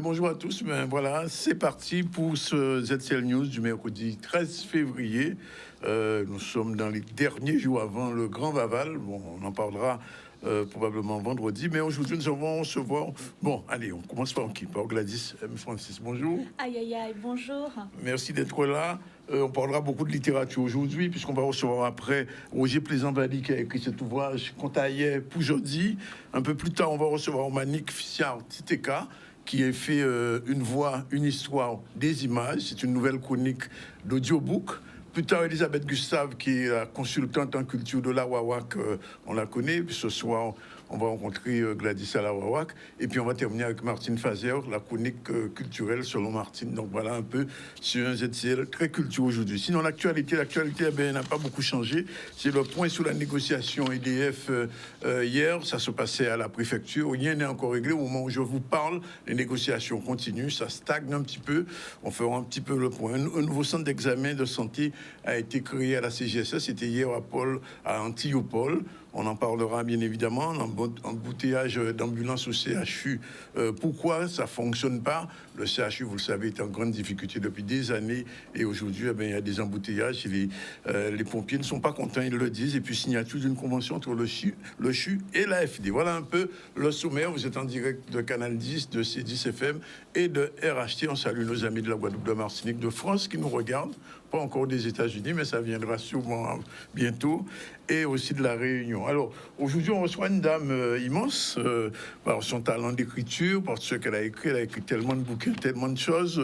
Mais bonjour à tous, ben voilà, c'est parti pour ce ZCL News du mercredi 13 février. Nous sommes dans les derniers jours avant le Grand Vaval. Bon, on en parlera probablement vendredi, mais aujourd'hui nous allons recevoir... Bon, allez, on commence par qui? Par Gladys M. Francis, bonjour. Aïe, aïe, aïe, bonjour. Merci d'être là. On parlera beaucoup de littérature aujourd'hui, puisqu'on va recevoir après Roger Plaisant-Valli qui a écrit cet ouvrage Contaillais pour jeudi. Un peu plus tard, on va recevoir Manik Fissiar Titeka, qui a fait une voix, une histoire, des images. C'est une nouvelle chronique d'audiobook. Plus tard, Elisabeth Gustave, qui est la consultante en culture de la Wawak, on la connaît. Puis ce soir, on va rencontrer Gladys à la Wawak. Et puis on va terminer avec Martine Fazer, la chronique culturelle selon Martine. Donc voilà un peu sur un ZCL très culture aujourd'hui. Sinon, l'actualité n'a pas beaucoup changé. C'est le point sur la négociation EDF hier. Ça se passait à la préfecture. Rien n'est encore réglé. Au moment où je vous parle, les négociations continuent. Ça stagne un petit peu. On fera un petit peu le point. Un nouveau centre d'examen de santé a été créé à la CGSS. C'était hier à Antillopol. On en parlera bien évidemment. Embouteillage d'ambulance au CHU. Pourquoi ça ne fonctionne pas? Le CHU, vous le savez, est en grande difficulté depuis des années. Et aujourd'hui, il y a des embouteillages. Les pompiers ne sont pas contents, ils le disent. Et puis, signature d'une convention entre le CHU et l'AFD. Voilà un peu le sommaire. Vous êtes en direct de Canal 10, de C10 FM et de RHT. On salue nos amis de la Guadeloupe, de Martinique, de France qui nous regardent. Pas encore des États-Unis, mais ça viendra sûrement bientôt. Et aussi de la Réunion. Alors, aujourd'hui, on reçoit une dame immense, par son talent d'écriture, par ce qu'elle a écrit. Elle a écrit tellement de bouquins, tellement de choses,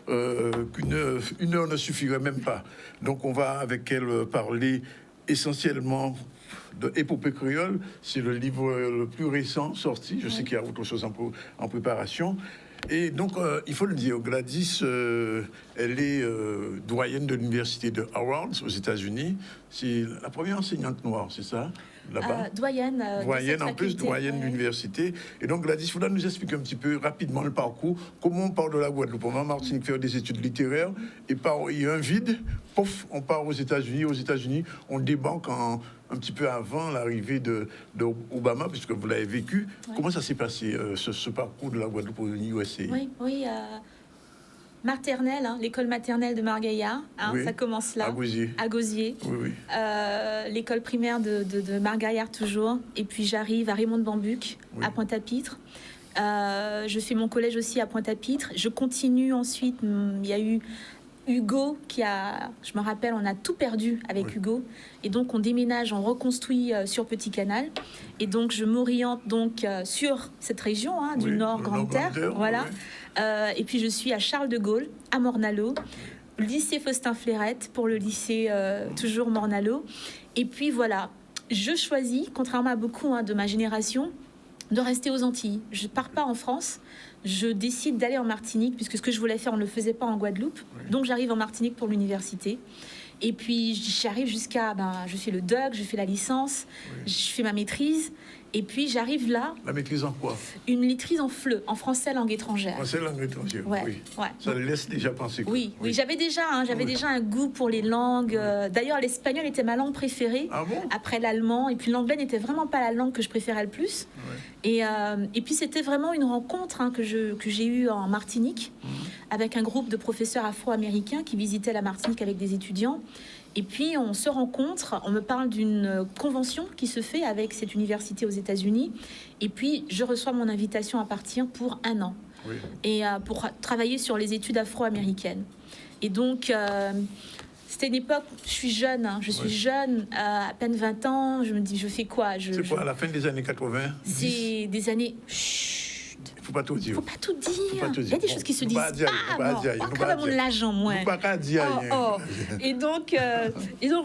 qu'une heure ne suffirait même pas. Donc, on va avec elle parler essentiellement de Épopée créole. C'est le livre le plus récent sorti. Je sais qu'il y a autre chose en préparation. Et donc, il faut le dire, Gladys, elle est doyenne de l'université de Howard aux États-Unis. C'est la première enseignante noire, c'est ça, là-bas? Doyenne. Doyenne, en plus, doyenne d'université. Et donc, Gladys, il faudra nous expliquer un petit peu rapidement le parcours. Comment on part de la Guadeloupe? On va en Martinique faire des études littéraires. Et il y a un vide, pouf, on part aux États-Unis. Aux États-Unis, on débarque un petit peu avant l'arrivée de Obama, puisque vous l'avez vécu. Ouais. Comment ça s'est passé, ce parcours de la Guadeloupe aux USA? Oui. Maternelle, l'école maternelle de Margaillard, oui, ça commence là. À Gosier. Oui. L'école primaire de Margaillard toujours. Et puis j'arrive à Raymond de Bambuc, à Pointe-à-Pitre. Je fais mon collège aussi à Pointe-à-Pitre. Je continue ensuite, il y a eu Hugo je me rappelle, on a tout perdu avec Hugo. Et donc on déménage, on reconstruit sur Petit Canal. Et donc je m'oriente donc sur cette région du Nord Grande Terre. Voilà. Et puis je suis à Charles de Gaulle, à Morne-à-l'Eau, lycée Faustin Fleurette pour le lycée toujours Morne-à-l'Eau. Et puis voilà, je choisis, contrairement à beaucoup de ma génération, de rester aux Antilles. Je ne pars pas en France. Je décide d'aller en Martinique, puisque ce que je voulais faire, on ne le faisait pas en Guadeloupe. Donc j'arrive en Martinique pour l'université. Et puis j'arrive jusqu'à... je fais le DUG, je fais la licence, je fais ma maîtrise. Et puis j'arrive là... La maîtrise en quoi? Une maîtrise en FLE, en français langue étrangère. Français langue étrangère, oui. Ça laisse déjà penser quoi? Oui, j'avais déjà un goût pour les langues. D'ailleurs, l'espagnol était ma langue préférée, après l'allemand. Et puis l'anglais n'était vraiment pas la langue que je préférais le plus. Et puis c'était vraiment une rencontre que j'ai eue en Martinique, avec un groupe de professeurs afro-américains qui visitaient la Martinique avec des étudiants. Et puis on se rencontre, on me parle d'une convention qui se fait avec cette université aux États-Unis. Et puis je reçois mon invitation à partir pour 1 an. Et pour travailler sur les études afro-américaines. Et donc c'était une époque, je suis jeune, jeune, à peine 20 ans. Je me dis, je fais quoi? C'est quoi, à la fin des années 80? C'est des années... Faut pas tout dire. Faut pas tout dire. Il y a des choses qui se disent pas. Pas mon l'agent, moi. Pas dire. Et donc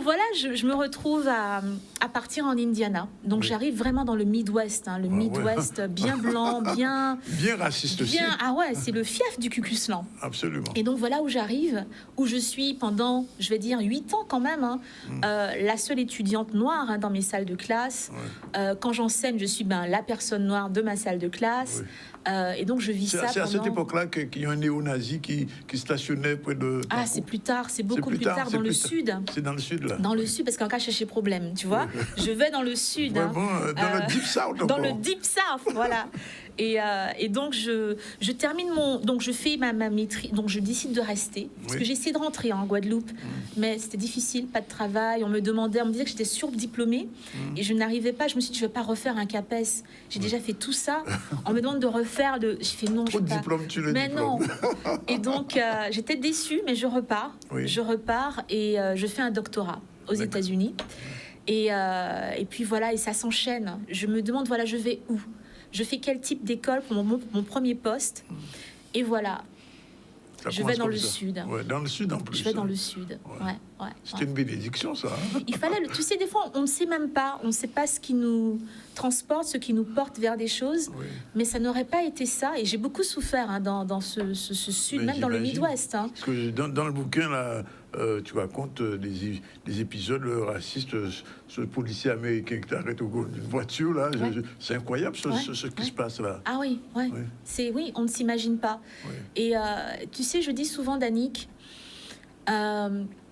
voilà, je me retrouve à partir en Indiana. Donc j'arrive vraiment dans le Midwest, le Midwest bien blanc, bien raciste aussi. C'est le fief du Ku Klux Klan. Absolument. Et donc voilà où j'arrive, où je suis pendant, je vais dire 8 ans quand même, la seule étudiante noire dans mes salles de classe. Quand j'enseigne, je suis la personne noire de ma salle de classe. Et donc je vis ça pendant... C'est à cette époque-là qu'il y a un néo-nazi qui stationnait près de... c'est plus tard, c'est beaucoup plus tard, dans le sud. C'est dans le sud, là? Dans le sud, parce qu'en cas, chercher problème, tu vois. Je vais dans le sud. Vraiment, dans le Deep South. Dans le Deep South, voilà. Et donc, je termine donc je fais ma maîtrise, donc je décide de rester. Parce que j'ai essayé de rentrer en Guadeloupe, mais c'était difficile, pas de travail. On me disait que j'étais surdiplômée et je n'arrivais pas. Je me suis dit, je ne vais pas refaire un CAPES. J'ai déjà fait tout ça. On me demande de refaire le. J'ai fait non, Trop je de ne diplôme, tu le mais diplôme. non. Et donc, j'étais déçue, mais je repars. Oui. Je repars et je fais un doctorat aux D'accord. États-Unis. Et puis voilà, et ça s'enchaîne. Je me demande, voilà, je vais où? Je fais quel type d'école pour mon premier poste? Et voilà, Ça je commence vais dans comme le ça. sud. Ouais, dans le sud en plus. Je vais dans le sud. Ouais. C'était une bénédiction, ça. Hein. Il fallait, tu sais, des fois, on ne sait même pas, on ne sait pas ce qui nous transporte, ce qui nous porte vers des choses, Oui. mais ça n'aurait pas été ça. Et j'ai beaucoup souffert hein, dans ce sud, Mais même dans le j'imagine. Midwest. Hein. Parce que dans le bouquin, là, tu racontes des épisodes racistes, ce policier américain qui t'arrête au bout d'une voiture, là. Ouais. C'est incroyable ce qui Ouais. se passe là. Ah oui, ouais. Oui. Oui, on ne s'imagine pas. Oui. Et tu sais, je dis souvent, Danick,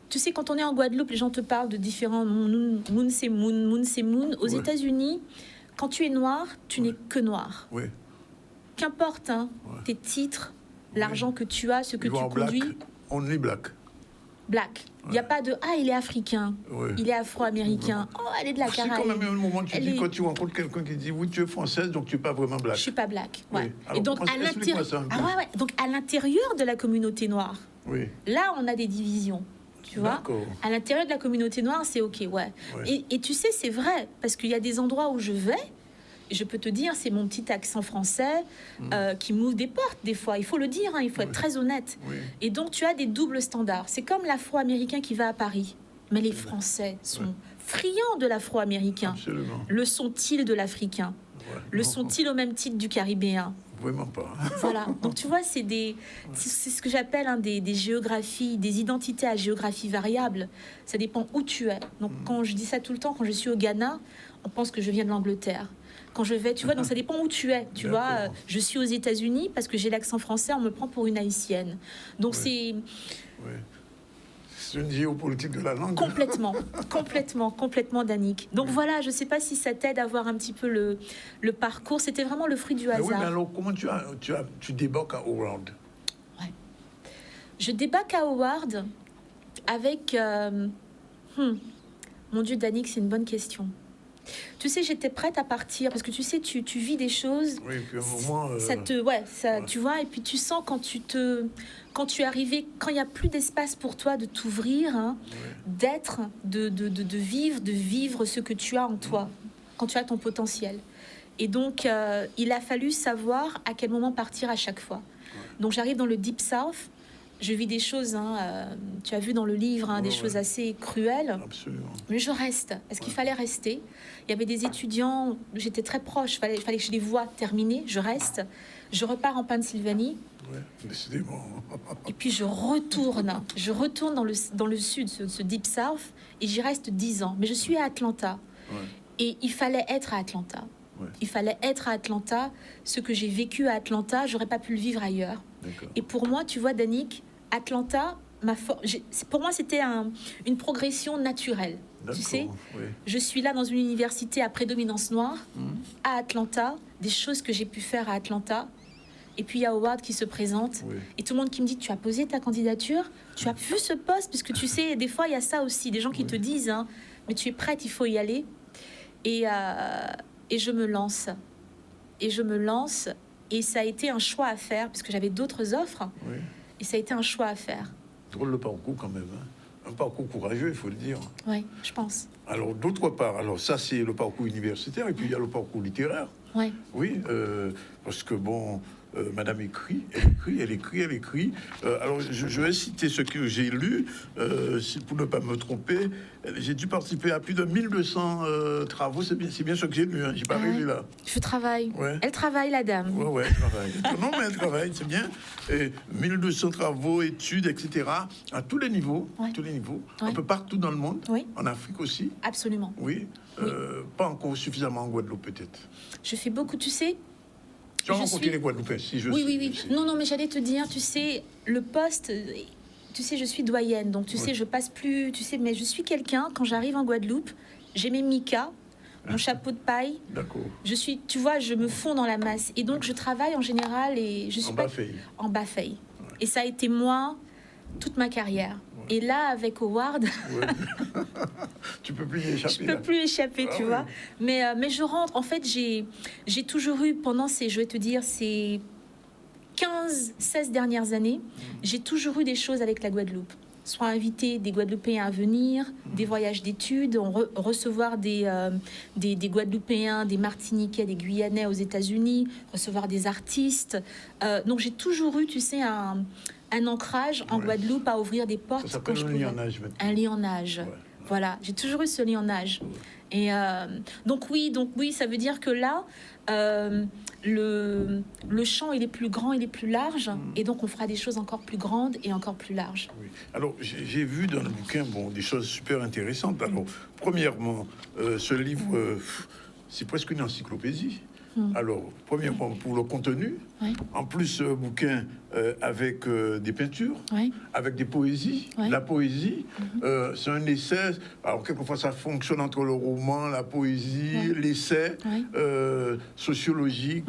tu sais, quand on est en Guadeloupe, les gens te parlent de différents moon c'est moon. Aux Ouais. États-Unis, quand tu es noir, tu n'es que noir. Oui. Qu'importe hein, Ouais. tes titres, l'argent que tu as, ce que Ils tu vont en conduis, black. Only black. black. Il n'y a pas de « Ah, il est africain, Oui. il est afro-américain, oh, elle est de la C'est quand Caraïbe. même un moment tu Elle dis est- quand tu rencontres quelqu'un qui dit oui tu es française donc tu es pas vraiment black. Je suis pas black. Oui. Ouais. Alors, Et donc explique-moi ça un peu. donc à l'intérieur de la communauté noire, Oui. là on a des divisions. Tu vois, D'accord. à l'intérieur de la communauté noire, c'est ok, ouais. Ouais. Et tu sais, c'est vrai, parce qu'il y a des endroits où je vais, et je peux te dire, c'est mon petit accent français qui m'ouvre des portes des fois. Il faut le dire, hein, il faut être très honnête. Oui. Et donc, tu as des doubles standards. C'est comme l'Afro-Américain qui va à Paris. Mais les Français sont friands de l'Afro-Américain. Absolument. Le sont-ils de l'Africain? Ouais. Le Non, sont-ils au même titre du Caribéen? Vraiment pas. Voilà. Donc tu vois, c'est ce que j'appelle hein, des géographies, des identités à géographie variable. Ça dépend où tu es. Donc quand je dis ça tout le temps, quand je suis au Ghana, on pense que je viens de l'Angleterre. Quand je vais, tu vois, donc ça dépend où tu es. Tu vois, D'accord. je suis aux États-Unis parce que j'ai l'accent français, on me prend pour une haïtienne. Donc Oui. C'est une géopolitique de la langue. complètement, Danick. Donc voilà, je sais pas si ça t'aide à voir un petit peu le parcours. C'était vraiment le fruit du Mais hasard. oui, mais alors comment tu débarques à Howard? Je débarque à Howard avec... Mon Dieu, Danick, c'est une bonne question. Tu sais, j'étais prête à partir parce que tu sais, tu vis des choses. Oui, puis à un moment. Ça te, tu vois, et puis tu sens quand tu es arrivé, quand il n'y a plus d'espace pour toi de t'ouvrir, hein, d'être, de vivre ce que tu as en toi, quand tu as ton potentiel. Et donc, il a fallu savoir à quel moment partir à chaque fois. Donc, j'arrive dans le Deep South. Je vis des choses, hein, tu as vu dans le livre, hein, des choses assez cruelles. Absolument. Mais je reste, parce qu'il fallait rester. Il y avait des étudiants, j'étais très proche, fallait que je les voie terminer. Je reste, je repars en Pennsylvanie. Oui, décidément. Et puis je retourne dans le sud, ce Deep South, et j'y reste 10 ans. Mais je suis à Atlanta. Ouais. Et il fallait être à Atlanta. Ouais. Il fallait être à Atlanta. Ce que j'ai vécu à Atlanta, j'aurais pas pu le vivre ailleurs. D'accord. Et pour moi, tu vois, Danick, Atlanta, pour moi, c'était une progression naturelle. Tu sais, oui. je suis là dans une université à prédominance noire, à Atlanta, des choses que j'ai pu faire à Atlanta. Et puis il y a Howard qui se présente, et tout le monde qui me dit, tu as posé ta candidature, tu as vu ce poste, puisque tu sais, des fois il y a ça aussi, des gens qui te disent, hein, mais tu es prête, il faut y aller. Et je me lance. Et ça a été un choix à faire, parce que j'avais d'autres offres, et ça a été un choix à faire. Drôle de parcours quand même, hein. Un parcours courageux, il faut le dire. Oui, je pense. Alors, d'autre part, alors ça, c'est le parcours universitaire, et puis il y a le parcours littéraire. Ouais. Oui, parce que bon, Madame écrit. Alors, je vais citer ce que j'ai lu, pour ne pas me tromper. J'ai dû participer à plus de 1200 travaux. C'est bien ce que j'ai lu, hein. J'ai pas rêvé là. Je travaille. Ouais. Elle travaille, la dame. Ouais, elle travaille. Non, mais elle travaille, c'est bien. Et 1200 travaux, études, etc. À tous les niveaux, un peu partout dans le monde, en Afrique aussi. Absolument. Oui, pas encore suffisamment en Guadeloupe peut-être. Je fais beaucoup, tu sais. Tu as rencontré les Guadeloupéens, si je sais. Oui. Non, mais j'allais te dire, tu sais, le poste, tu sais, je suis doyenne, donc tu sais, je passe plus, tu sais, mais je suis quelqu'un, quand j'arrive en Guadeloupe, j'ai mes micas, mon chapeau de paille. D'accord. Tu vois, je me fonds dans la masse. Et donc, je travaille en général et je suis En pas Bafeille. en Bafeille. Et ça a été moi toute ma carrière. Et là, avec Howard, Ouais. Tu peux plus y échapper. je peux là. plus échapper, Ah tu oui. vois. Mais je rentre. En fait, j'ai toujours eu, pendant je vais te dire, ces 15-16 dernières années, j'ai toujours eu des choses avec la Guadeloupe. Soit inviter des Guadeloupéens à venir, des voyages d'études, recevoir des Guadeloupéens, des Martiniquais, des Guyanais aux États-Unis, recevoir des artistes. Donc j'ai toujours eu, tu sais, un ancrage en Ouais. Guadeloupe à ouvrir des Ça portes. s'appelle quand je un pouvais. lionnage maintenant. Un lionnage. Ouais. Voilà, j'ai toujours eu ce lionnage. Et donc oui, ça veut dire que là, le champ il est plus grand, il est plus large, et donc on fera des choses encore plus grandes et encore plus larges. Oui. Alors, j'ai vu dans le bouquin des choses super intéressantes. Alors, premièrement, ce livre, c'est presque une encyclopédie. Alors, premièrement, pour le contenu, Oui. en plus, bouquin avec des peintures, Oui. avec des poésies. Ouais. La poésie, c'est un essai. Alors, quelquefois, ça fonctionne entre le roman, la poésie, l'essai sociologique.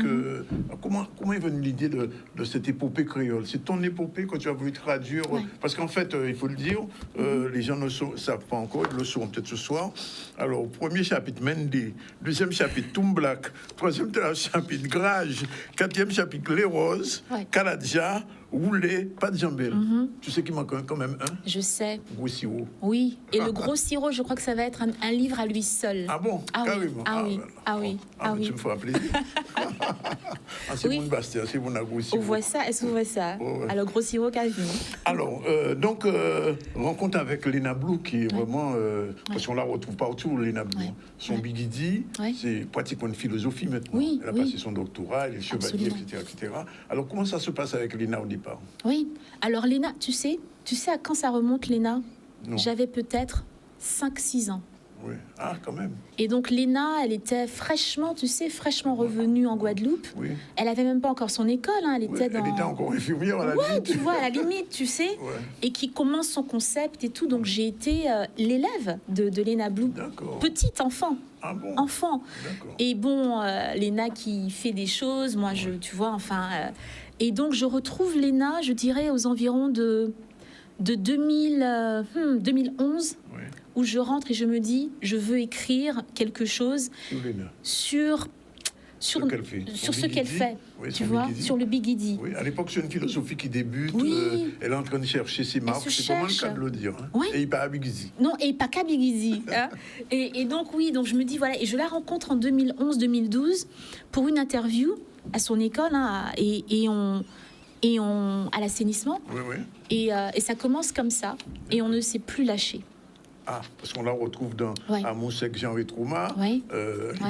Comment est venue l'idée de cette épopée créole? C'est ton épopée que tu as voulu traduire? Ouais. Parce qu'en fait, il faut le dire, les gens ne savent pas encore, ils le sauront peut-être ce soir. Alors, premier chapitre, Mendy. Deuxième chapitre, Toumblac. Troisième chapitre, Grage. Quatrième chapitre, Les Roses. Ouais. Caladja, Roulé, pas de jambelle. Tu sais qu'il manque quand même un? Je sais. Gros sirop. Oui. Et le gros sirop, je crois que ça va être un livre à lui seul. Ah bon? Ah oui, Carrément. ah oui, voilà. ah oui, ah mais oui. tu me feras plaisir. C'est Oui. mon Bastien, c'est mon gros On sirop. voit ça, est-ce qu'on voit ça? Oh, ouais. Alors, gros sirop, quasi. Alors, donc, rencontre avec Léna Blou, qui est vraiment... Parce qu'on la retrouve partout, Léna Blou. Ouais. Son Bigidi, Ouais. c'est pratiquement une philosophie maintenant. Oui, Elle a oui. passé son doctorat, elle est chevalier, Absolument. etc. Alors, comment ça se passe avec Léna au départ? Oui. Alors, Léna, tu sais à quand ça remonte, Léna? Non. J'avais peut-être 5-6 ans. Oui. Ah, quand même. Et donc Léna, elle était fraîchement revenue en Guadeloupe. Oui. Elle avait même pas encore son école, hein. Elle Oui, était dans... Elle était encore infirmière à la Ouais, limite. tu vois, à la limite, tu sais. Ouais. Et qui commence son concept et tout. Donc j'ai été l'élève de Léna Blou. D'accord. Petite enfant. Ah bon? Enfant. D'accord. Et bon, Léna qui fait des choses, moi, tu vois, enfin... et donc je retrouve Léna, je dirais, aux environs de 2011, Oui. où je rentre et je me dis, je veux écrire quelque chose Sur Léna. sur qu'elle fait. sur Son ce qu'elle Bigidi. fait, Oui, tu son vois, Bigidi. sur le Bigidi. Oui, à l'époque, c'est une philosophie qui débute. Oui. Elle est en train de chercher ses marques. se C'est vraiment le cherche. cas de le dire. Hein. Oui. Et il part à Bigidi. Non, et pas qu'à Bigidi. Hein. Et donc, oui, donc je me dis, voilà, et je la rencontre en 2011-2012 pour une interview à son école, hein, à l'assainissement. Oui, oui. Et ça commence comme ça, et on ne s'est plus lâché. Ah, parce qu'on la retrouve dans Ouais. à Monsec, Jean Trouma. Ouais.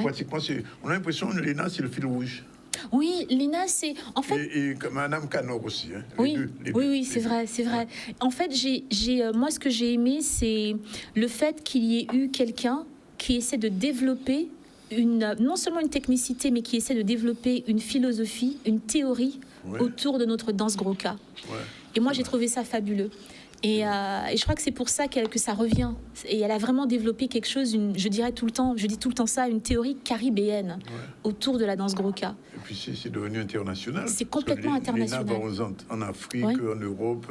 Pratiquement, on a l'impression que Léna, c'est le fil rouge. Oui, Léna, c'est... En fait, Et comme Madame Canor aussi. Hein. oui, Les oui, deux, oui, les c'est deux. vrai, c'est vrai. En fait, moi, ce que j'ai aimé, c'est le fait qu'il y ait eu quelqu'un qui essaie de développer non seulement une technicité, mais qui essaie de développer une philosophie, une théorie Ouais. autour de notre danse Groka. Ouais. Et moi, j'ai trouvé ça fabuleux. Et je crois que c'est pour ça que ça revient. Et elle a vraiment développé quelque chose, je dis tout le temps ça, une théorie caribéenne autour de la danse Groka. Et puis c'est devenu international. C'est Parce que complètement international. Léna va en Afrique, Ouais. en Europe.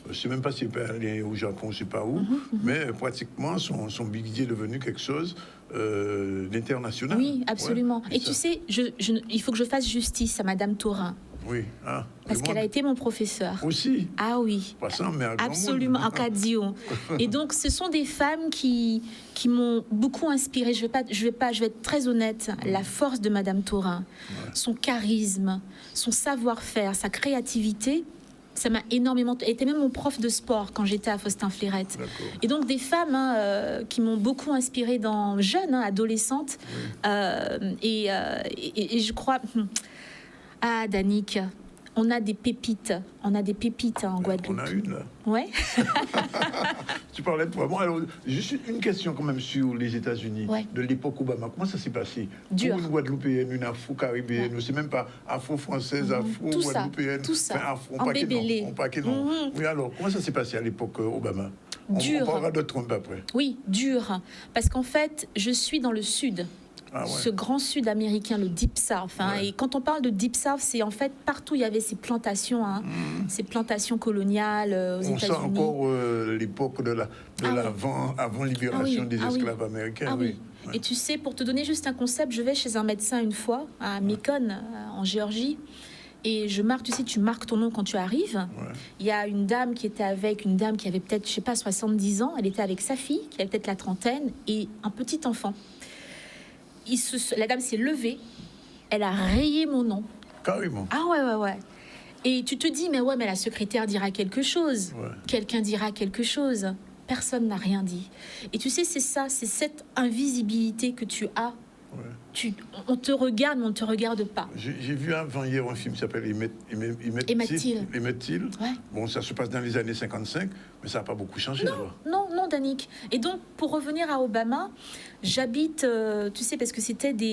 Je ne sais même pas si elle peut aller au Japon, je ne sais pas où. Mais pratiquement, son Bigidi est devenu quelque chose d'international. Oui, absolument. Ouais. Et tu sais, il faut que je fasse justice à Madame Taurin, Oui. Ah, parce le qu'elle a monde été mon professeur. aussi. Ah oui. Pas ça, mais à grand Absolument, monde. en Cadio. Et donc, ce sont des femmes qui m'ont beaucoup inspirée. Je vais être très honnête. La force de Madame Taurin, son charisme, son savoir-faire, sa créativité, ça m'a énormément... Elle était même mon prof de sport quand j'étais à Faustin-Fleurette. D'accord. Et donc, des femmes qui m'ont beaucoup inspirée jeune, adolescente. Et je crois... Ah, Danick, on a des pépites. On a des pépites en Guadeloupe. On a une, là. Ouais. Tu parlais de toi. Bon, alors, juste une question quand même sur les États-Unis Ouais. de l'époque Obama. Comment ça s'est passé? Dur. Pour une Guadeloupéenne, une Afro-Caribéenne, c'est même pas Afro-Française, Tout ça, Afro-Guadeloupéenne. tout ça. Enfin, Afro, En pas bébélé. non. Oui, alors, comment ça s'est passé à l'époque Obama? On Dur. parlera de Trump après. Oui, dur. Parce qu'en fait, je suis dans le sud. ce grand sud américain, le Deep South. Et quand on parle de Deep South, c'est en fait partout il y avait ces plantations, ces plantations coloniales aux États-Unis. On sent encore l'époque de avant libération des esclaves américains. Ouais. Et tu sais, pour te donner juste un concept, je vais chez un médecin une fois à Macon, en Géorgie. Et je marque, tu marques ton nom quand tu arrives. Il y a une dame qui était avec, une dame qui avait peut-être, 70 ans. Elle était avec sa fille, qui avait peut-être la trentaine, et un petit enfant. La dame s'est levée, elle a rayé mon nom. Carrément. Ah ouais. Et tu te dis, mais la secrétaire dira quelque chose. Quelqu'un dira quelque chose. Personne n'a rien dit. Et tu sais, c'est ça, c'est cette invisibilité que tu as. On te regarde, mais on ne te regarde pas. J'ai vu avant-hier un film qui s'appelle Emmett Till. Bon, ça se passe dans les années 55, mais ça n'a pas beaucoup changé. Non, Danick. Et donc, pour revenir à Obama, j'habite, tu sais, parce que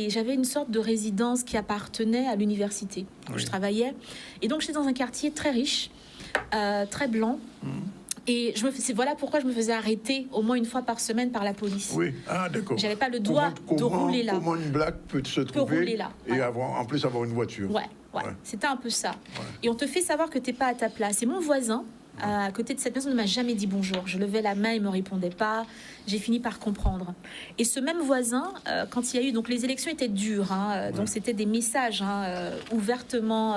j'avais une sorte de résidence qui appartenait à l'université où je travaillais. Et donc, j'étais dans un quartier très riche, très blanc. Et voilà pourquoi je me faisais arrêter au moins une fois par semaine par la police. Oui, d'accord. J'avais pas le droit de rouler là. Comment une black peut se trouver rouler là, et en plus avoir une voiture. Ouais. C'était un peu ça. Et on te fait savoir que t'es pas à ta place. Et mon voisin, à côté de cette personne, ne m'a jamais dit bonjour. Je levais la main, il me répondait pas. J'ai fini par comprendre. Et ce même voisin, quand il y a eu... Donc les élections étaient dures. Donc c'était des messages ouvertement...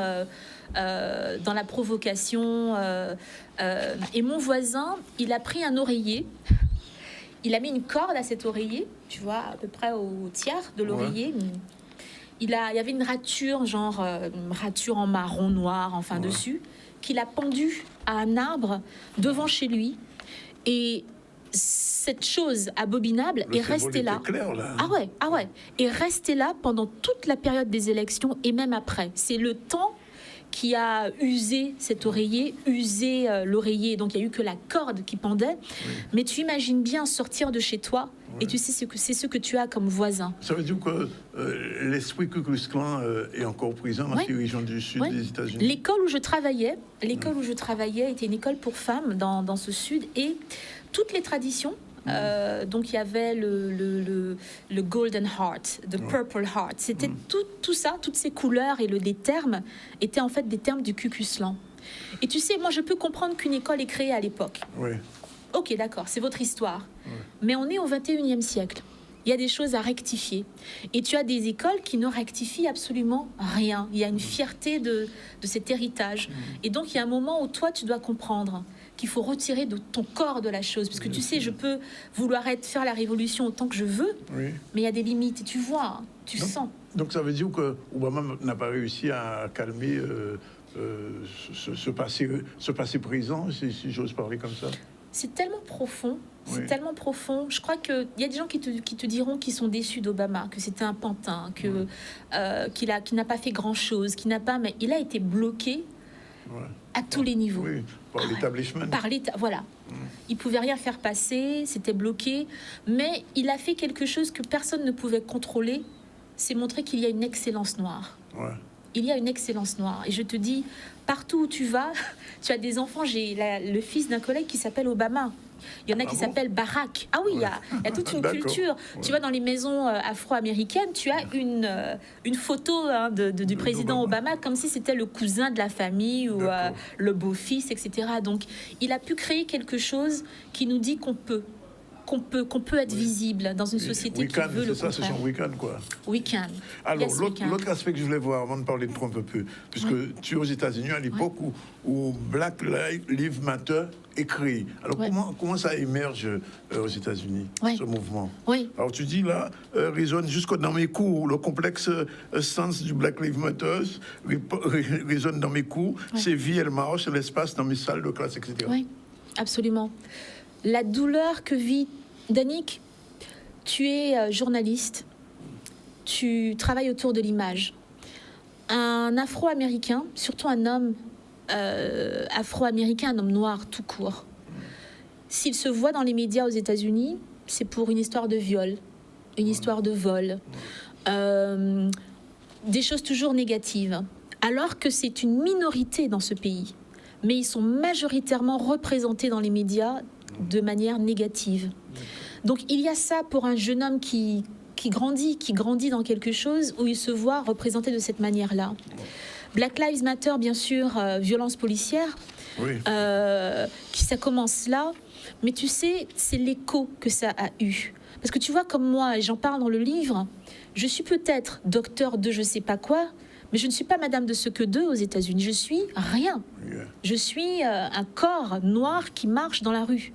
dans la provocation. Et mon voisin, il a pris un oreiller. Il a mis une corde à cet oreiller, tu vois, à peu près au tiers de l'oreiller. Il y avait une rature, une rature en marron noir, dessus, qu'il a pendu à un arbre devant chez lui. Et cette chose abominable est restée là. Clair, là. Ah ouais. Et restée là pendant toute la période des élections et même après. C'est le temps qui a usé cet oreiller, l'oreiller. Donc, il n'y a eu que la corde qui pendait. Mais tu imagines bien sortir de chez toi et tu sais c'est ce que tu as comme voisin. Ça veut dire que l'esprit Ku Klux Klan est encore présent dans ces régions du sud des États-Unis. L'école où je travaillais était une école pour femmes dans ce sud. Et toutes les traditions... donc il y avait le Golden Heart, le Purple Heart. C'était tout ça, toutes ces couleurs et les termes étaient en fait des termes du Ku Klux Klan. Et tu sais, moi je peux comprendre qu'une école est créée à l'époque. Ok, d'accord, c'est votre histoire. Mais on est au 21e siècle. Il y a des choses à rectifier. Et tu as des écoles qui ne rectifient absolument rien. Il y a une fierté de cet héritage. Et donc il y a un moment où toi tu dois comprendre qu'il faut retirer de ton corps de la chose. Parce que tu sais, je peux vouloir faire la révolution autant que je veux, mais il y a des limites. Et tu vois, tu sens. Donc ça veut dire que Obama n'a pas réussi à calmer ce passé présent, si j'ose parler comme ça. C'est tellement profond. C'est tellement profond. Je crois qu'il y a des gens qui te diront qu'ils sont déçus d'Obama, que c'était un pantin, qu'il n'a pas fait grand-chose, mais il a été bloqué à tous les niveaux. Par l'établissement. Voilà. Il pouvait rien faire passer, c'était bloqué, mais il a fait quelque chose que personne ne pouvait contrôler, c'est montrer qu'il y a une excellence noire. Il y a une excellence noire. Et je te dis, partout où tu vas, tu as des enfants. J'ai le fils d'un collègue qui s'appelle Obama. Il y en a qui s'appellent Barack. Ah oui, il y a toute une culture. Tu vas dans les maisons afro-américaines, tu as une photo du président Obama comme si c'était le cousin de la famille ou le beau-fils, etc. Donc, il a pu créer quelque chose qui nous dit qu'on peut être visible dans une société qui veut le contraire. C'est son week-end, quoi. Week-end. Alors, l'autre aspect que je voulais voir avant de parler de Trump un peu, puisque tu es aux États-Unis à l'époque où Black Lives Matter est créé. Alors, comment ça émerge aux États-Unis, ce mouvement? Alors, tu dis là, résonne jusque dans mes cours, le complexe sens du Black Lives Matter résonne dans mes cours, c'est vie, elle marche, l'espace dans mes salles de classe, etc. Oui, absolument. La douleur que vit Danick, tu es journaliste, tu travailles autour de l'image. Un Afro-Américain, surtout un homme Afro-Américain, un homme noir tout court, s'il se voit dans les médias aux États-Unis, c'est pour une histoire de viol, une histoire de vol, des choses toujours négatives, alors que c'est une minorité dans ce pays. Mais ils sont majoritairement représentés dans les médias de manière négative. Donc il y a ça pour un jeune homme qui qui grandit dans quelque chose où il se voit représenté de cette manière-là. Black Lives Matter, bien sûr, violence policière, Oui. Ça commence là, mais tu sais, c'est l'écho que ça a eu. Parce que tu vois, comme moi, et j'en parle dans le livre, je suis peut-être docteur de je sais pas quoi, mais je ne suis pas madame de ce que d'eux aux États-Unis. Je suis rien. Yeah. Je suis un corps noir qui marche dans la rue.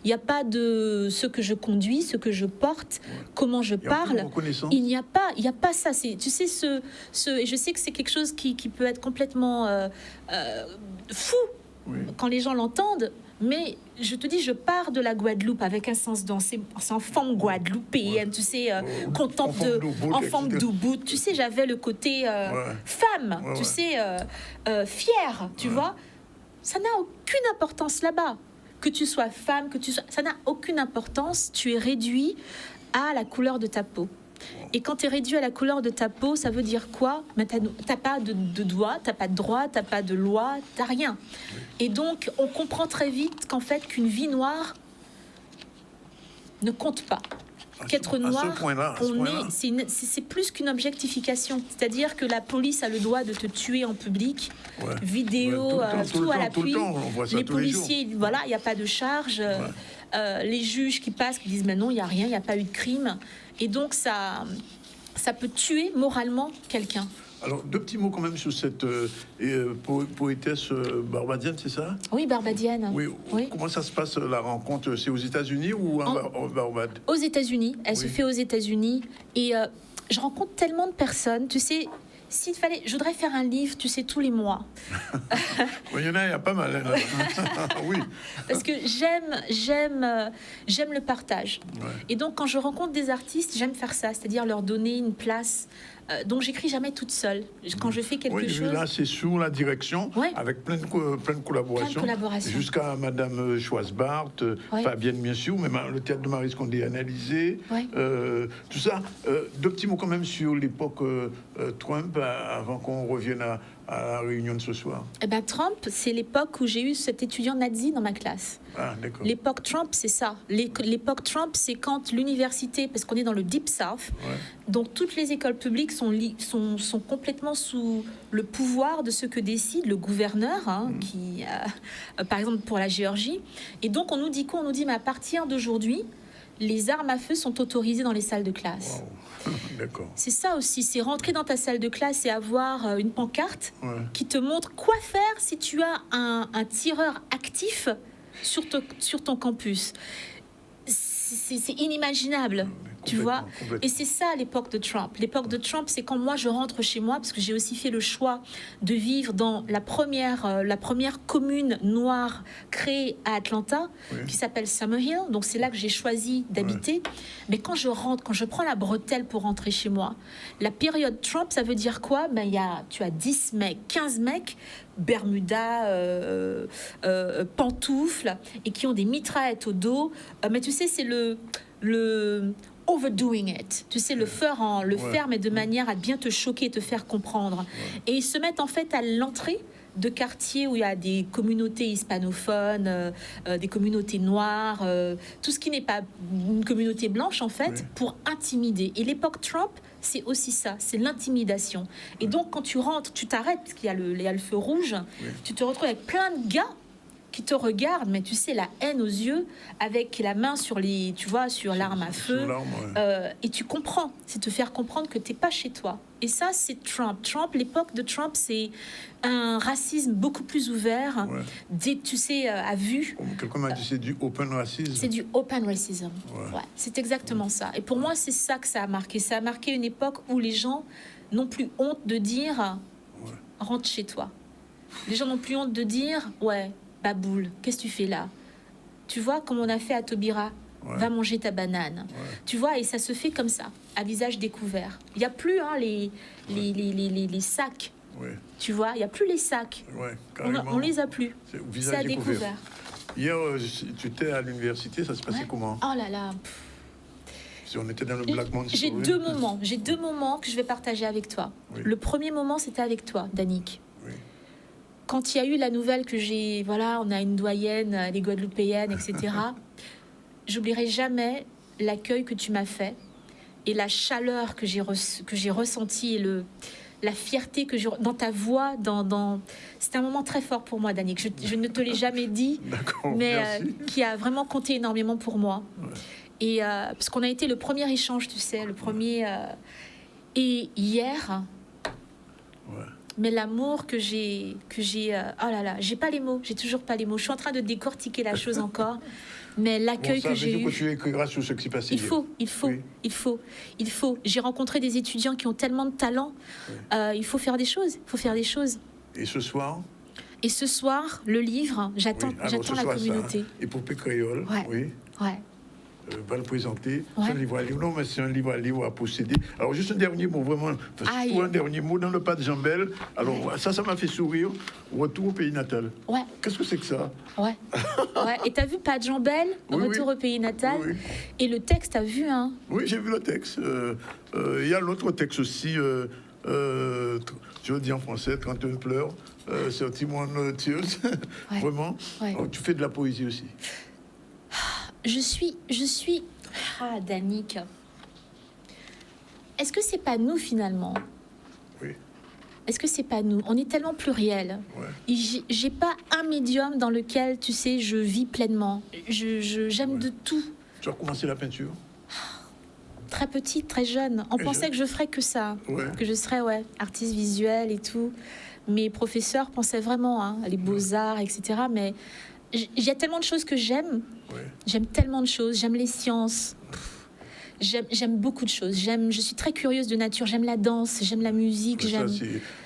Il n'y a pas de ce que je conduis, ce que je porte, comment je parle. Il n'y a pas ça. Tu sais, et je sais que c'est quelque chose qui peut être complètement fou quand les gens l'entendent. Mais je te dis, je pars de la Guadeloupe avec un sens dans c'est en forme guadeloupéenne, tu sais, contente en forme d'Ubud. Tu sais, j'avais le côté femme, tu sais, fière, tu vois. Ça n'a aucune importance là-bas. Que tu sois femme, ça n'a aucune importance. Tu es réduit à la couleur de ta peau. Et quand tu es réduit à la couleur de ta peau, ça veut dire quoi? T'as pas de doigts, t'as pas de droit, t'as pas de loi, t'as rien. Et donc, on comprend très vite qu'en fait, qu'une vie noire ne compte pas. Qu'être noir, c'est plus qu'une objectification. C'est-à-dire que la police a le droit de te tuer en public, vidéo, tout à l'appui. Les policiers, voilà, il n'y a pas de charge. Les juges qui passent, qui disent mais non, il n'y a rien, il n'y a pas eu de crime. Et donc, ça peut tuer moralement quelqu'un. Alors, deux petits mots quand même sur cette poétesse barbadienne, c'est ça? Oui, barbadienne. Oui. Comment ça se passe, la rencontre? C'est aux États-Unis ou en Barbade? Aux États-Unis. Elle se fait aux États-Unis. Et je rencontre tellement de personnes. Tu sais, je voudrais faire un livre, tu sais, tous les mois. Il y a pas mal. Oui. Parce que j'aime le partage. Et donc, quand je rencontre des artistes, j'aime faire ça, c'est-à-dire leur donner une place. Donc, j'écris jamais toute seule. Quand je fais quelque chose... Là, c'est sous la direction, avec plein de collaborations. Jusqu'à Madame Schwarzbart, Fabienne, bien sûr, même le théâtre de Marie Scondé analysé. Tout ça. Deux petits mots quand même sur l'époque Trump, avant qu'on revienne à la réunion de ce soir. Trump, c'est l'époque où j'ai eu cet étudiant nazi dans ma classe. Ah, d'accord. L'époque Trump, c'est ça. L'époque Trump, c'est quand l'université, parce qu'on est dans le Deep South, donc toutes les écoles publiques sont complètement sous le pouvoir de ce que décide le gouverneur, qui, par exemple pour la Géorgie. Et donc on nous dit quoi? On nous dit, mais à partir d'aujourd'hui, les armes à feu sont autorisées dans les salles de classe. Wow. D'accord. C'est ça aussi, c'est rentrer dans ta salle de classe et avoir une pancarte qui te montre quoi faire si tu as un tireur actif sur ton campus. C'est inimaginable, tu vois. Et c'est ça l'époque de Trump. L'époque de Trump, c'est quand moi je rentre chez moi, parce que j'ai aussi fait le choix de vivre dans la première commune noire créée à Atlanta, qui s'appelle Summerhill. Donc c'est là que j'ai choisi d'habiter. Mais quand je rentre, quand je prends la bretelle pour rentrer chez moi, la période Trump, ça veut dire quoi? Tu as 10 mecs, 15 mecs, Bermuda, pantoufles, et qui ont des mitraillettes au dos. Mais tu sais, c'est le overdoing it. Tu sais, le faire, mais de manière à bien te choquer, te faire comprendre. Et ils se mettent en fait à l'entrée de quartiers où il y a des communautés hispanophones, des communautés noires, tout ce qui n'est pas une communauté blanche en fait, pour intimider. Et l'époque Trump, c'est aussi ça, c'est l'intimidation. Et donc quand tu rentres, tu t'arrêtes parce qu'il y a le feu rouge, tu te retrouves avec plein de gars qui te regardent, mais tu sais, la haine aux yeux, avec la main sur l'arme à feu, et tu comprends, c'est te faire comprendre que t'es pas chez toi. Et ça, c'est Trump. L'époque de Trump, c'est un racisme beaucoup plus ouvert, tu sais, à vue. Quelqu'un m'a dit c'est du open racism. C'est du open racism. C'est exactement ça. Et pour moi, c'est ça que ça a marqué. Ça a marqué une époque où les gens n'ont plus honte de dire rentre chez toi. Les gens n'ont plus honte de dire Baboule, qu'est-ce que tu fais là? Tu vois, comme on a fait à Taubira, va manger ta banane. Tu vois, et ça se fait comme ça, à visage découvert. Il n'y a plus les sacs. Tu vois, il n'y a plus les sacs. On les a plus. C'est à découvert. Hier, tu étais à l'université, ça se passait comment? Oh là là. Si on était dans le Black Monday. J'ai deux moments que je vais partager avec toi. Le premier moment, c'était avec toi, Danick. Quand il y a eu la nouvelle que on a une doyenne, les Guadeloupéennes, etc., j'oublierai jamais l'accueil que tu m'as fait et la chaleur que j'ai ressentie et la fierté que j'ai dans ta voix, c'était un moment très fort pour moi, Danick. Je ne te l'ai jamais dit, mais qui a vraiment compté énormément pour moi. Ouais. Et parce qu'on a été le premier échange, tu sais, le premier. Et hier, ouais. Mais l'amour que j'ai, oh là là, j'ai pas les mots, j'ai toujours pas les mots. Je suis en train de décortiquer la chose encore. Mais l'accueil que j'ai eu... Que tu écriras sur ce qui s'est passé. Il faut. J'ai rencontré des étudiants qui ont tellement de talent. Oui. Il faut faire des choses. Et ce soir? Et ce soir, le livre, j'attends la communauté. Épopée créole, ouais. Oui. Ouais. Va le présenter. Ouais. C'est un livre à lire. Non, mais c'est un livre à lire ou à posséder. Alors, juste un dernier mot, vraiment. Un dernier mot dans le pas de Jean-Bel. Alors, ouais. ça m'a fait sourire. Retour au pays natal. Ouais. Qu'est-ce que c'est que ça? Ouais. Et t'as vu Pas de Jean-Bel, Retour au pays natal. Oui. Et le texte, t'as vu, hein? Oui, j'ai vu le texte. Il y a l'autre texte aussi. Je le dis en français, 31 pleurs. C'est un petit monde tears. Ouais. Vraiment. Ouais. Alors, tu fais de la poésie aussi. Je suis... Ah, Danick. Est-ce que c'est pas nous, finalement? Oui. Est-ce que c'est pas nous? On est tellement pluriel. Ouais. J'ai pas un médium dans lequel, tu sais, je vis pleinement. J'aime de tout. Tu as commencé la peinture? Très petite, très jeune. On pensait que je ferais que ça. Ouais. Que je serais, artiste visuel et tout. Mes professeurs pensaient vraiment, les beaux-arts, etc. Mais... il y a tellement de choses que j'aime. Ouais. J'aime tellement de choses. J'aime les sciences. J'aime beaucoup de choses. Je suis très curieuse de nature. J'aime la danse. J'aime la musique.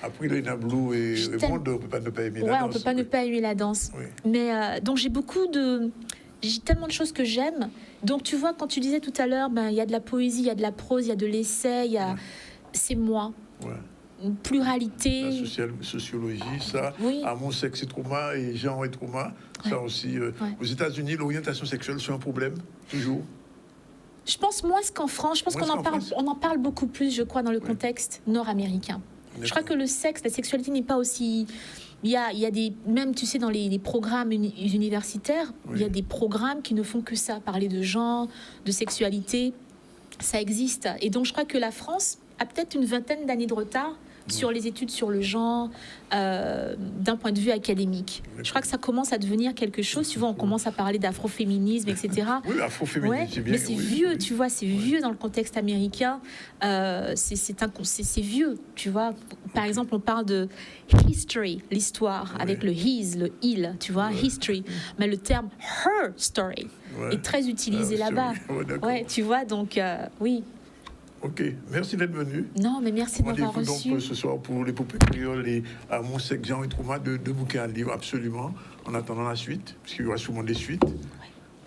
Après Lena Blue et le monde, on ne peut pas ne pas aimer la danse. On ne peut pas ne pas aimer la danse. Oui. Mais donc j'ai tellement de choses que j'aime. Donc tu vois, quand tu disais tout à l'heure, il y a de la poésie, il y a de la prose, il y a de l'essai. C'est moi. Ouais. Une pluralité. La sociologie, ça, amour, sexe et trauma, et genre et trauma, ça aussi. Aux États-Unis, l'orientation sexuelle, c'est un problème, toujours. Je pense moins qu'en France. Je pense qu'on en parle beaucoup plus, je crois, dans le contexte nord-américain. Je crois que le sexe, la sexualité n'est pas aussi... Il y a des... Même, tu sais, dans les programmes universitaires, il y a des programmes qui ne font que ça, parler de genre, de sexualité. Ça existe. Et donc, je crois que la France a peut-être une vingtaine d'années de retard sur les études sur le genre d'un point de vue académique. Je crois que ça commence à devenir quelque chose. Tu vois, on commence à parler d'afroféminisme, etc. Oui, l'afroféminisme, c'est bien. Mais c'est vieux, tu vois, c'est vieux dans le contexte américain. C'est vieux, tu vois. Par exemple, on parle de history, l'histoire, avec le his, le il, tu vois, history. Mais le terme her story est très utilisé là-bas. Tu vois, donc oui. Ok, merci d'être venu. Non, mais merci de m'avoir reçu. Donc ce soir pour l'épopée créole et à mon sexe, Jean et Trauma, de bouquins à lire, absolument, en attendant la suite, parce qu'il y aura souvent des suites.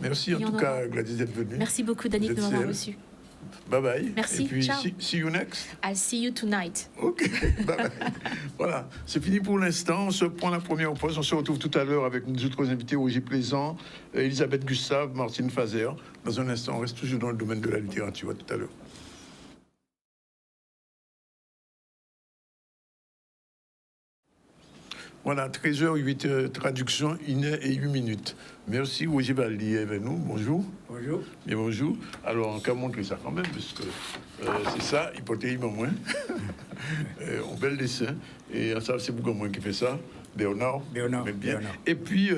Merci en tout cas, Gladys, d'être venue. Merci beaucoup, Danick, de m'avoir reçu. Bye bye. Merci. Et puis, ciao. See you next. I'll see you tonight. Ok, bye bye. Voilà, c'est fini pour l'instant. On se prend la première pause. On se retrouve tout à l'heure avec nos autres invités, Roger Plaisant, Elisabeth Gustave, Martine Fazer. Dans un instant, on reste toujours dans le domaine de la littérature. À tout à l'heure. Voilà, 13h08, traduction, 1 heure et 8 minutes. Merci, Roger Valli est avec nous. Bonjour. Bonjour. Bien, bonjour. Alors, on peut montrer ça quand même, parce que c'est ça, hypothétique au moins. On bel dessin. Et ça, c'est beaucoup moins qui fait ça. Bernard. Bien. Et puis,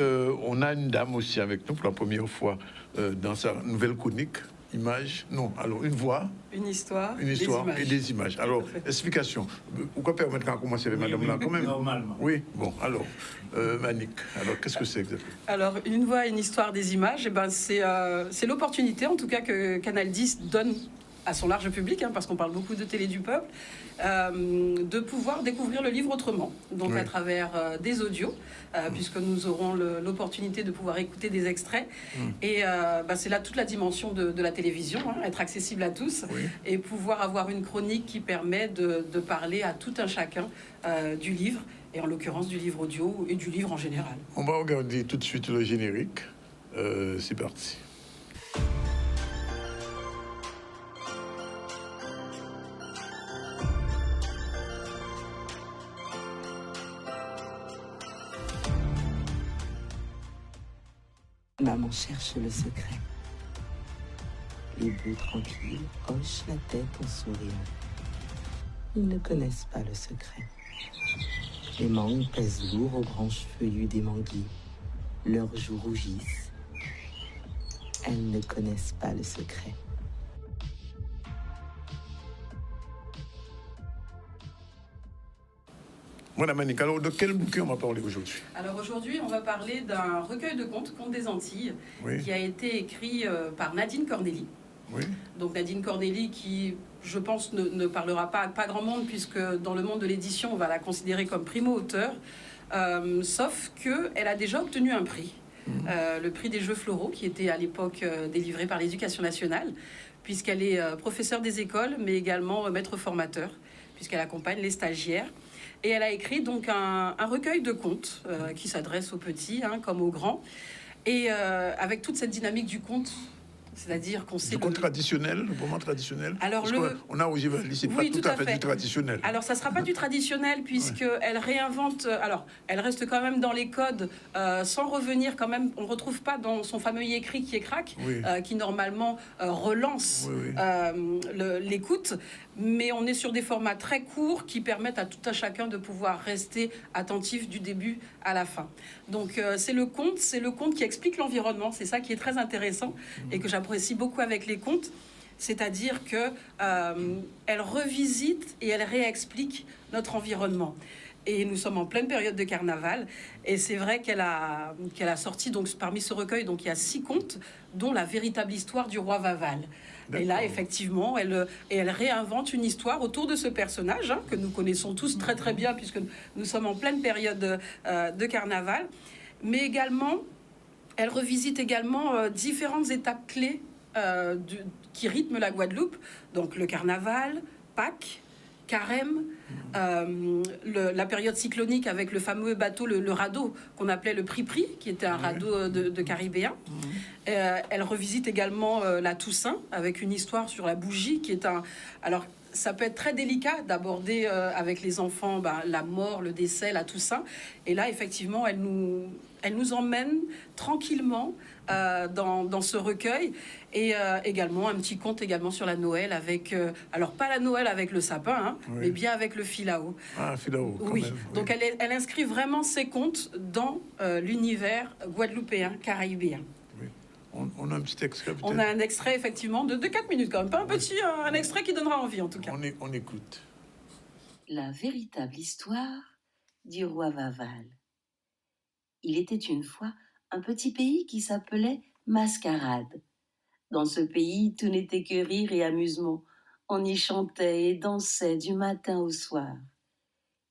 on a une dame aussi avec nous pour la première fois dans sa nouvelle chronique. Image, non, alors une voix. Une histoire et des images. Alors, explication. Pourquoi permettre qu'on commence avec madame là quand même? Normalement. Oui, bon, alors, Manick, alors qu'est-ce que c'est exactement? Alors, une voix et une histoire des images, eh ben, c'est l'opportunité, en tout cas, que Canal 10 donne à son large public, parce qu'on parle beaucoup de télé du peuple, de pouvoir découvrir le livre autrement, donc à travers des audios, puisque nous aurons l'opportunité de pouvoir écouter des extraits. Et c'est là toute la dimension de la télévision, être accessible à tous, et pouvoir avoir une chronique qui permet de parler à tout un chacun du livre, et en l'occurrence du livre audio et du livre en général. On va regarder tout de suite le générique. C'est parti. Maman cherche le secret. Les bœufs tranquilles hochent la tête en souriant. Ils ne connaissent pas le secret. Les mangues pèsent lourd aux branches feuillues des manguiers. Leurs joues rougissent. Elles ne connaissent pas le secret. Madame Annick, alors de quel bouquin on va parler aujourd'hui? Alors aujourd'hui, on va parler d'un recueil de contes des Antilles, Oui. qui a été écrit par Nadine Corneli. Oui. Donc Nadine Corneli qui, je pense, ne parlera pas à pas grand monde, puisque dans le monde de l'édition, on va la considérer comme primo-auteur, sauf qu'elle a déjà obtenu un prix, le prix des Jeux Floraux, qui était à l'époque délivré par l'Éducation nationale, puisqu'elle est professeure des écoles, mais également maître formateur, puisqu'elle accompagne les stagiaires. Et elle a écrit donc un recueil de contes qui s'adresse aux petits comme aux grands, et avec toute cette dynamique du conte. C'est-à-dire qu'on sait... Du conte traditionnel, le roman traditionnel. Alors, parce qu'on a au Givali, c'est oui, pas tout à fait du traditionnel. Alors, ça ne sera pas du traditionnel, puisqu'elle réinvente... Alors, elle reste quand même dans les codes, sans revenir quand même... On ne retrouve pas dans son fameux écrit qui est crack, Oui. qui normalement relance Oui. l'écoute. Mais on est sur des formats très courts qui permettent à tout un chacun de pouvoir rester attentif du début à la fin. Donc, c'est le conte qui explique l'environnement. C'est ça qui est très intéressant et que j'apprécie beaucoup avec les contes. C'est-à-dire que elle revisite et elle réexplique notre environnement. Et nous sommes en pleine période de carnaval. Et c'est vrai qu'elle a sorti, donc, parmi ce recueil, donc, il y a 6 contes, dont la véritable histoire du roi Vaval. Et là, effectivement, elle réinvente une histoire autour de ce personnage, que nous connaissons tous très très bien, puisque nous sommes en pleine période de carnaval. Mais également, elle revisite également différentes étapes clés qui rythment la Guadeloupe. Donc le carnaval, Pâques, Carême, la période cyclonique avec le fameux bateau, le radeau, qu'on appelait le Pri-Pri, qui était un radeau de Caribéen. Elle revisite également la Toussaint, avec une histoire sur la bougie, qui est un... Alors, ça peut être très délicat d'aborder avec les enfants la mort, le décès, la Toussaint. Et là, effectivement, elle nous emmène tranquillement dans ce recueil. Et également un petit conte également sur la Noël avec... alors, pas la Noël avec le sapin, mais bien avec le filao. Ah, filao, quand oui. même. Donc, elle inscrit vraiment ses contes dans l'univers guadeloupéen, caribéen. On a un petit extrait, peut-être. On a un extrait, effectivement, de 4 minutes quand même. Pas un petit, un extrait qui donnera envie, en tout cas. On écoute. La véritable histoire du roi Vaval. Il était une fois un petit pays qui s'appelait Mascarade. Dans ce pays, tout n'était que rire et amusement. On y chantait et dansait du matin au soir.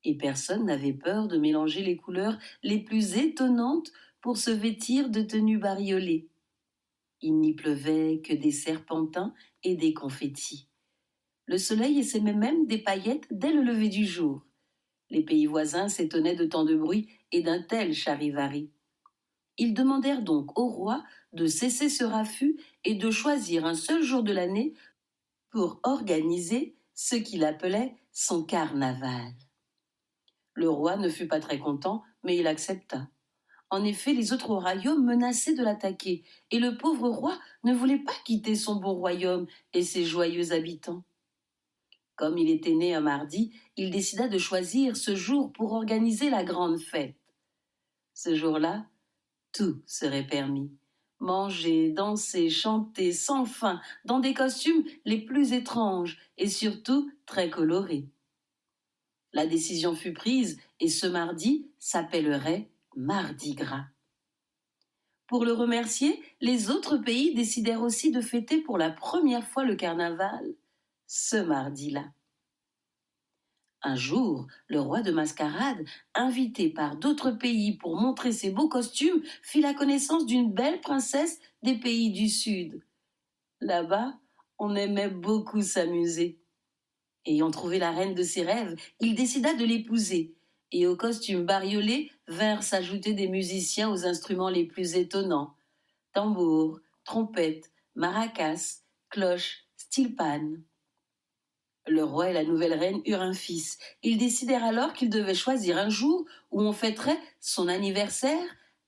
Et personne n'avait peur de mélanger les couleurs les plus étonnantes pour se vêtir de tenues bariolées. Il n'y pleuvait que des serpentins et des confettis. Le soleil essaimait même des paillettes dès le lever du jour. Les pays voisins s'étonnaient de tant de bruit et d'un tel charivari. Ils demandèrent donc au roi de cesser ce raffut et de choisir un seul jour de l'année pour organiser ce qu'il appelait son carnaval. Le roi ne fut pas très content, mais il accepta. En effet, les autres royaumes menaçaient de l'attaquer, et le pauvre roi ne voulait pas quitter son beau royaume et ses joyeux habitants. Comme il était né un mardi, il décida de choisir ce jour pour organiser la grande fête. Ce jour-là, tout serait permis. Manger, danser, chanter sans fin, dans des costumes les plus étranges et surtout très colorés. La décision fut prise et ce mardi s'appellerait Mardi Gras. Pour le remercier, les autres pays décidèrent aussi de fêter pour la première fois le carnaval ce mardi-là. Un jour, le roi de Mascarade, invité par d'autres pays pour montrer ses beaux costumes, fit la connaissance d'une belle princesse des pays du Sud. Là-bas, on aimait beaucoup s'amuser. Ayant trouvé la reine de ses rêves, il décida de l'épouser. Et aux costumes bariolés vinrent s'ajouter des musiciens aux instruments les plus étonnants. Tambours, trompettes, maracas, cloches, stilpanes. Le roi et la nouvelle reine eurent un fils. Ils décidèrent alors qu'ils devaient choisir un jour où on fêterait son anniversaire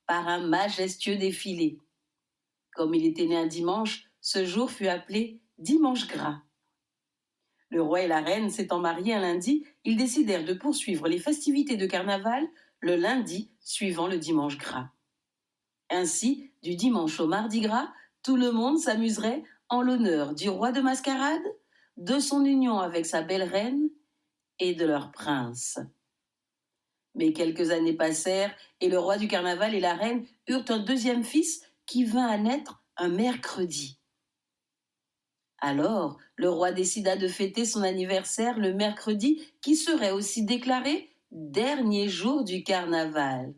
par un majestueux défilé. Comme il était né un dimanche, ce jour fut appelé dimanche gras. Le roi et la reine s'étant mariés un lundi, ils décidèrent de poursuivre les festivités de carnaval le lundi suivant le dimanche gras. Ainsi, du dimanche au mardi gras, tout le monde s'amuserait en l'honneur du roi de mascarade, de son union avec sa belle reine et de leur prince. Mais quelques années passèrent et le roi du carnaval et la reine eurent un deuxième fils qui vint à naître un mercredi. Alors, le roi décida de fêter son anniversaire le mercredi qui serait aussi déclaré dernier jour du carnaval.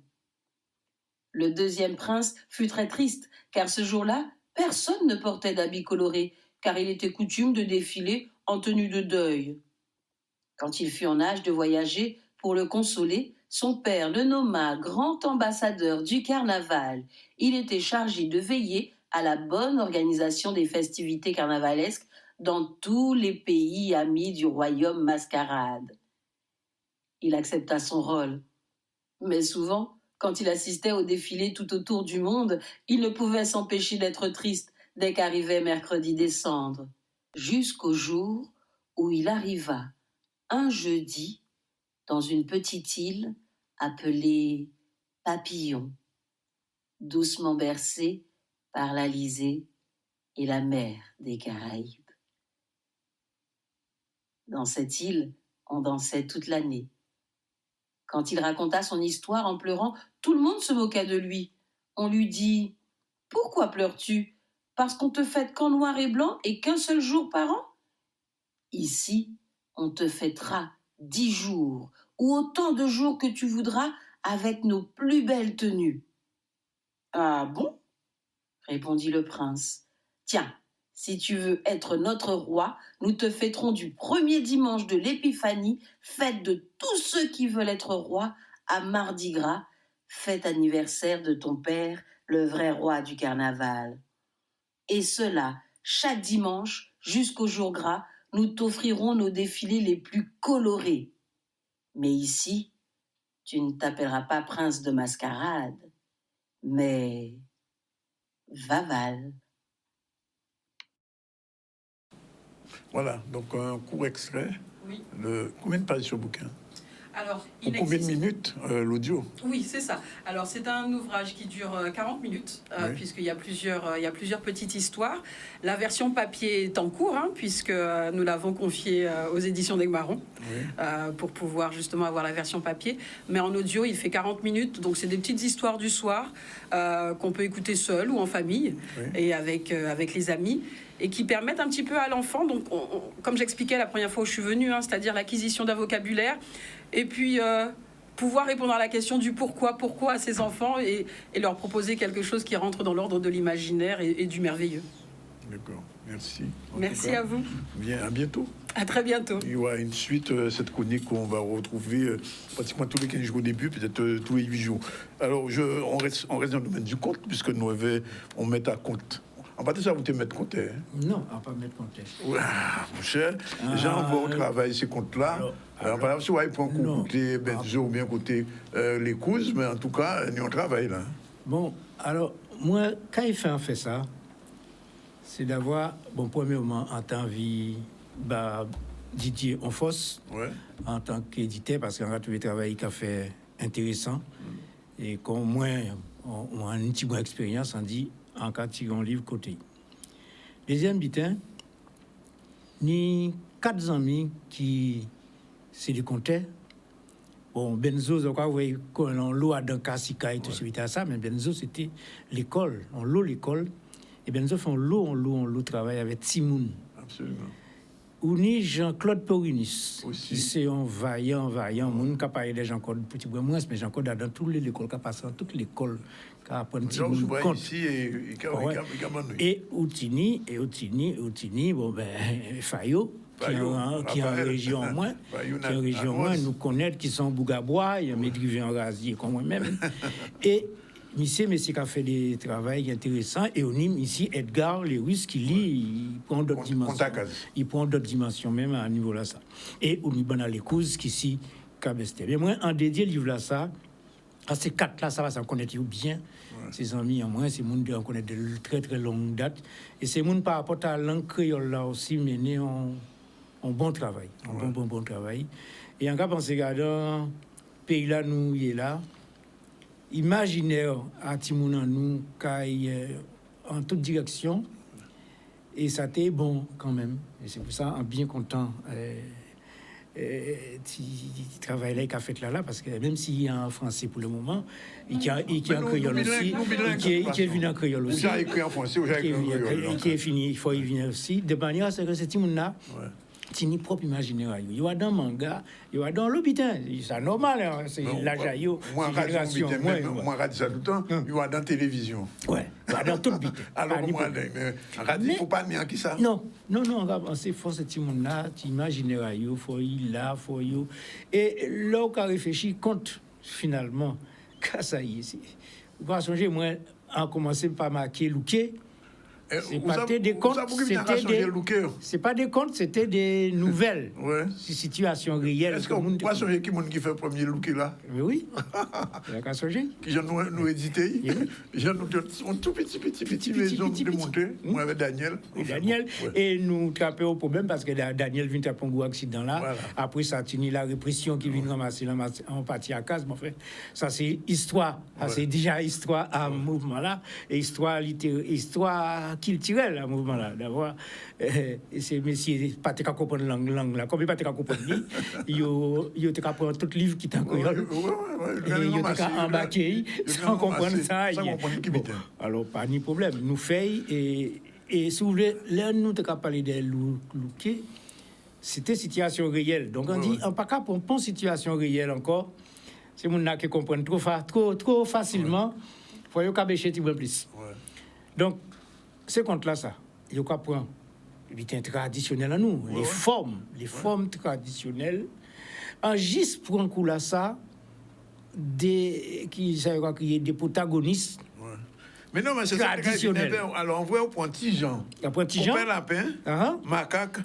Le deuxième prince fut très triste car ce jour-là, personne ne portait d'habits colorés car il était coutume de défiler en tenue de deuil. Quand il fut en âge de voyager, pour le consoler, son père le nomma grand ambassadeur du carnaval. Il était chargé de veiller à la bonne organisation des festivités carnavalesques dans tous les pays amis du royaume Mascarade. Il accepta son rôle, mais souvent, quand il assistait au défilé tout autour du monde, il ne pouvait s'empêcher d'être triste dès qu'arrivait mercredi des cendres, jusqu'au jour où il arriva, un jeudi, dans une petite île appelée Papillon, doucement bercée par l'Alizé et la mer des Caraïbes. Dans cette île, on dansait toute l'année. Quand il raconta son histoire en pleurant, tout le monde se moqua de lui. On lui dit « Pourquoi pleures-tu ? Parce qu'on te fête qu'en noir et blanc et qu'un seul jour par an ? Ici, on te fêtera 10 jours ou autant de jours que tu voudras avec nos plus belles tenues. » « Ah bon ? » répondit le prince. « Tiens, si tu veux être notre roi, nous te fêterons du premier dimanche de l'Épiphanie, fête de tous ceux qui veulent être rois, à Mardi Gras, fête anniversaire de ton père, le vrai roi du carnaval. Et cela, chaque dimanche, jusqu'au jour gras, nous t'offrirons nos défilés les plus colorés. Mais ici, tu ne t'appelleras pas prince de mascarade, mais Vaval. Voilà, donc un court extrait. Oui. Combien de pages sur le bouquin? Alors, Pour combien de minutes l'audio? Oui, c'est ça. Alors, c'est un ouvrage qui dure 40 minutes, Oui. puisqu'il y a plusieurs petites histoires. La version papier est en cours, puisque nous l'avons confié aux éditions d'Aigmaron, Oui. pour pouvoir justement avoir la version papier. Mais en audio, il fait 40 minutes, donc c'est des petites histoires du soir qu'on peut écouter seul ou en famille, Oui. et avec les amis, et qui permettent un petit peu à l'enfant, donc comme j'expliquais la première fois où je suis venue, c'est-à-dire l'acquisition d'un vocabulaire, et puis pouvoir répondre à la question du pourquoi à ces enfants et leur proposer quelque chose qui rentre dans l'ordre de l'imaginaire et du merveilleux. D'accord, merci. Merci à vous. Bien, à bientôt. À très bientôt. Il y aura une suite, cette chronique qu'on va retrouver pratiquement tous les 15 jours au début, peut-être tous les 8 jours. Alors, on reste dans le domaine du conte, puisque nous, on met à compte. En partie, ça, vous te mettre compte. Non, on va pas mettre compte. Ouais, mon cher, gens vont travailler ces comptes-là. Alors, par exemple, si vous avez pour côté Benzo ou bien côté les causes, mais en tout cas, nous on travaille là. Bon, alors, moi, quand il fait ça, c'est d'avoir, bon, premièrement, en tant que Didier Onfos, Ouais. en tant qu'éditeur, parce qu'on a trouvé le travail qui a fait intéressant, et qu'au moins, on a une petite bonne expérience, on dit, en cas de tirer un livre côté. Deuxième bitin, ni 4 amis qui c'est des compteurs. Bon, Benzo, vous voyez, on l'eau à Dankasika et tout suite à ça, mais Benzo, c'était l'école. On l'eau l'école. Et Benzo fait on l'eau travaille avec Timoun. Absolument. Ou ni Jean-Claude Perinis, Aussi. qui c'est un vaillant, moun qui a parlé des Jean-Claude petit peu moins, mais Jean-Claude dans toutes les écoles, qui a passé dans toutes les écoles, qui a appris Timoun compte. Ici et Outini, bon ben, Fayot, qui est en région moins, nous connaître qui sont Bougabois, il y a Médrivé en Rasier, comme moi-même. Et Monsieur qui a fait des travaux intéressants, et on aime ici Edgar Lewis qui lit, il prend d'autres dimensions. Il prend d'autres dimensions même à niveau là ça. Et on y a les causes qui ici Cabestel. Mais moi, en dédié livre là ça, à ces 4 là, ça va, ça connaît bien. Ces amis, en moins, c'est monde qu'on connaît de très très longue date. Et c'est monde par rapport à la langue créole là aussi mené en bon travail. Bon travail. Et en cas, pensez que dans le pays là, nous, il est là. Imaginaire à Timoun nous, en toute direction. Et ça t'est bon quand même. Et c'est pour ça, en bien content. Tu travailles là, il a fait là, parce que même s'il est en français pour le moment, il est en créole aussi, il est venu en créole aussi. J'ai écrit en français, j'ai écrit en créole. Il est fini, il faut y venir aussi. De manière à ce que c'est là, c'est une propre imaginaire. Il y a dans le manga, il y a dans l'hôpital. C'est normal, hein, c'est l'âge à yo. Moi, je regarde ça tout le temps, il y a dans la télévision. Ouais, dans tout le but. Alors, moi, il ne faut pas nier qui ça. Non, c'est force de monde là, tu imagines il faut y là, faut y. Et là on réfléchit compte finalement que ça y est. Vous pouvez changer moi en commencer par marquer Louquet. C'est pas des comptes, c'est pas des comptes, c'était des nouvelles. Ouais. Situations réelles. Est-ce qu'on peut changer qui fait le premier Louquet là? Oui. Il a qu'à changer. Qui nous édité. On tout petit maison de monter. Moi avec Daniel. Et nous tapons au problème parce que Daniel vient taper un gros accident là. Voilà. Après ça, tu la répression qui vient ramasser en partie à case. Mon frère, ça c'est histoire. C'est déjà histoire à mouvement là. Et histoire culturel à mouvement là d'avoir ces messieurs pas te comprendre langue là comme pas te comprendre yo te comprendre tout livre qui t'en créole et yo te embarquer sans comprendre ça alors pas ni problème nous fait et si vous voulez là nous te parler de Louquet c'était situation réelle donc on dit en pas cas pour une situation réelle encore c'est mon là qui comprennent trop facilement faut yo cabécher petit peu plus donc ces comptes-là, ça, il y a quoi point bien traditionnel à nous, les formes traditionnelles, en juste pour un coup là, ça, des protagonistes. Mais non, mais c'est traditionnel. Alors, on voit au Pointigeon. Compère lapin, macaque,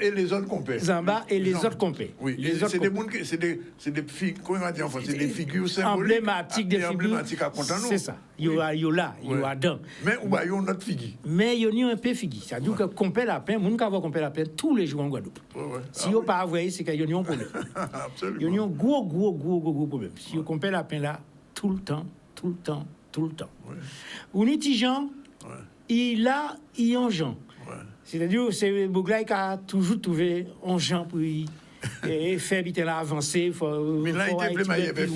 et les autres compères. Zamba et les autres compères. Oui, c'est des figures, comment on va dire en français, des figures symboliques. Emblématiques des figures. Emblématiques à content nous. C'est ça. Il y a là, il y a dedans. Mais il y a une autre figure. Mais il y a un peu figure. C'est-à-dire que compère lapin, mon cas va compère lapin tous les jours en Guadeloupe. Si vous pas avoué, c'est qu'il y a un problème. Absolument. Il y a un gros problème. Si vous compère lapin là, tout le temps. Ou Nitijan, il y a un Jean. C'est-à-dire, c'est Bouglaï qui a toujours trouvé un Jean pour et faire vite avancer. Mais là, il était